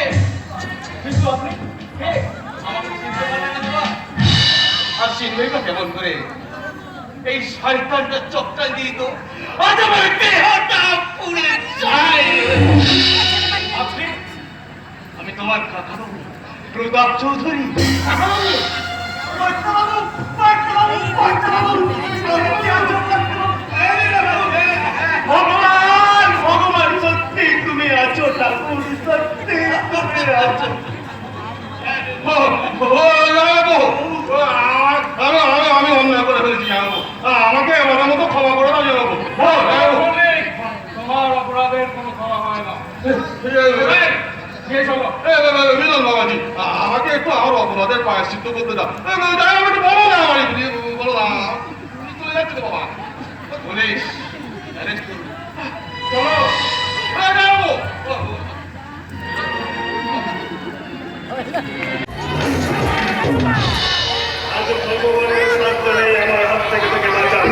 কিন্তু আপনি কে? আমাকে চিনতে পারলেন না বাবা? আর চিনবেই বা কেমন করে? এই শয়তানটা চোখটা দিই তো আজ আমার দেহটা পুড়ে যায়। আপনি? আমি তোমার কাকা বাবু প্রতাপ চৌধুরী। ভগবান ভগবান, সত্যি তুমি আছো ঠাকুর, সত্যি তুমি আছো। আমি অন্যায় করে ফেলেছি জানাবো, আমাকে আমার মতো ক্ষমা করে দাও জানাবো। তোমার অপরাধের কোনো ক্ষমা হয় না। মিলন বাবাজি, আমাকে একটু আমার অপরাধের প্রায়শ্চিত্ত করতে দাও। একটু বলো না, আমার বলো না, চলে যাচ্ছে তো বাবা। পুলিশ অ্যারেস্ট করুন, চলো যাবো। আজ ভগবানের সাথে আমার হাত থেকে বাঁচান।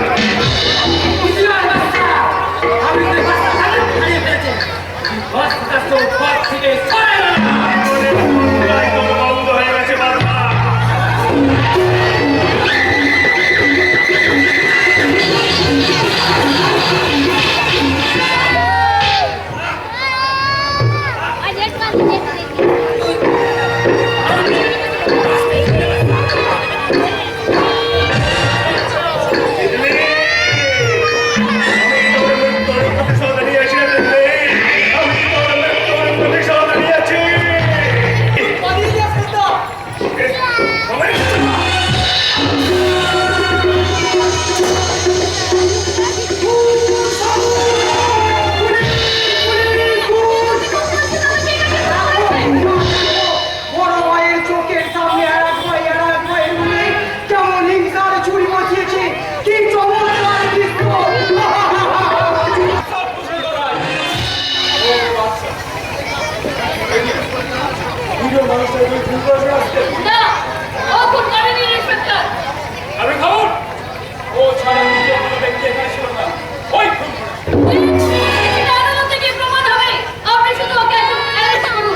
বন্ধ হয়ে গেছে বাবা। বড় ভাইয়ের চোখের সামনে আর এক ভাইয়ের মনে কেমন হিংসার ছুরি বসিয়েছে, কি চমৎকার দৃশ্য। না, ও খুন করেনি ইন্সপেক্টর। আমি খবর ও ছাড়া দ্বিতীয় কোনো ব্যক্তি এখানে ছিল না, ওই খুন করেছে। এটা আদালত থেকে প্রমাণ হবে। আপনি শুধু ওকে এখন অ্যারেস্ট করুন।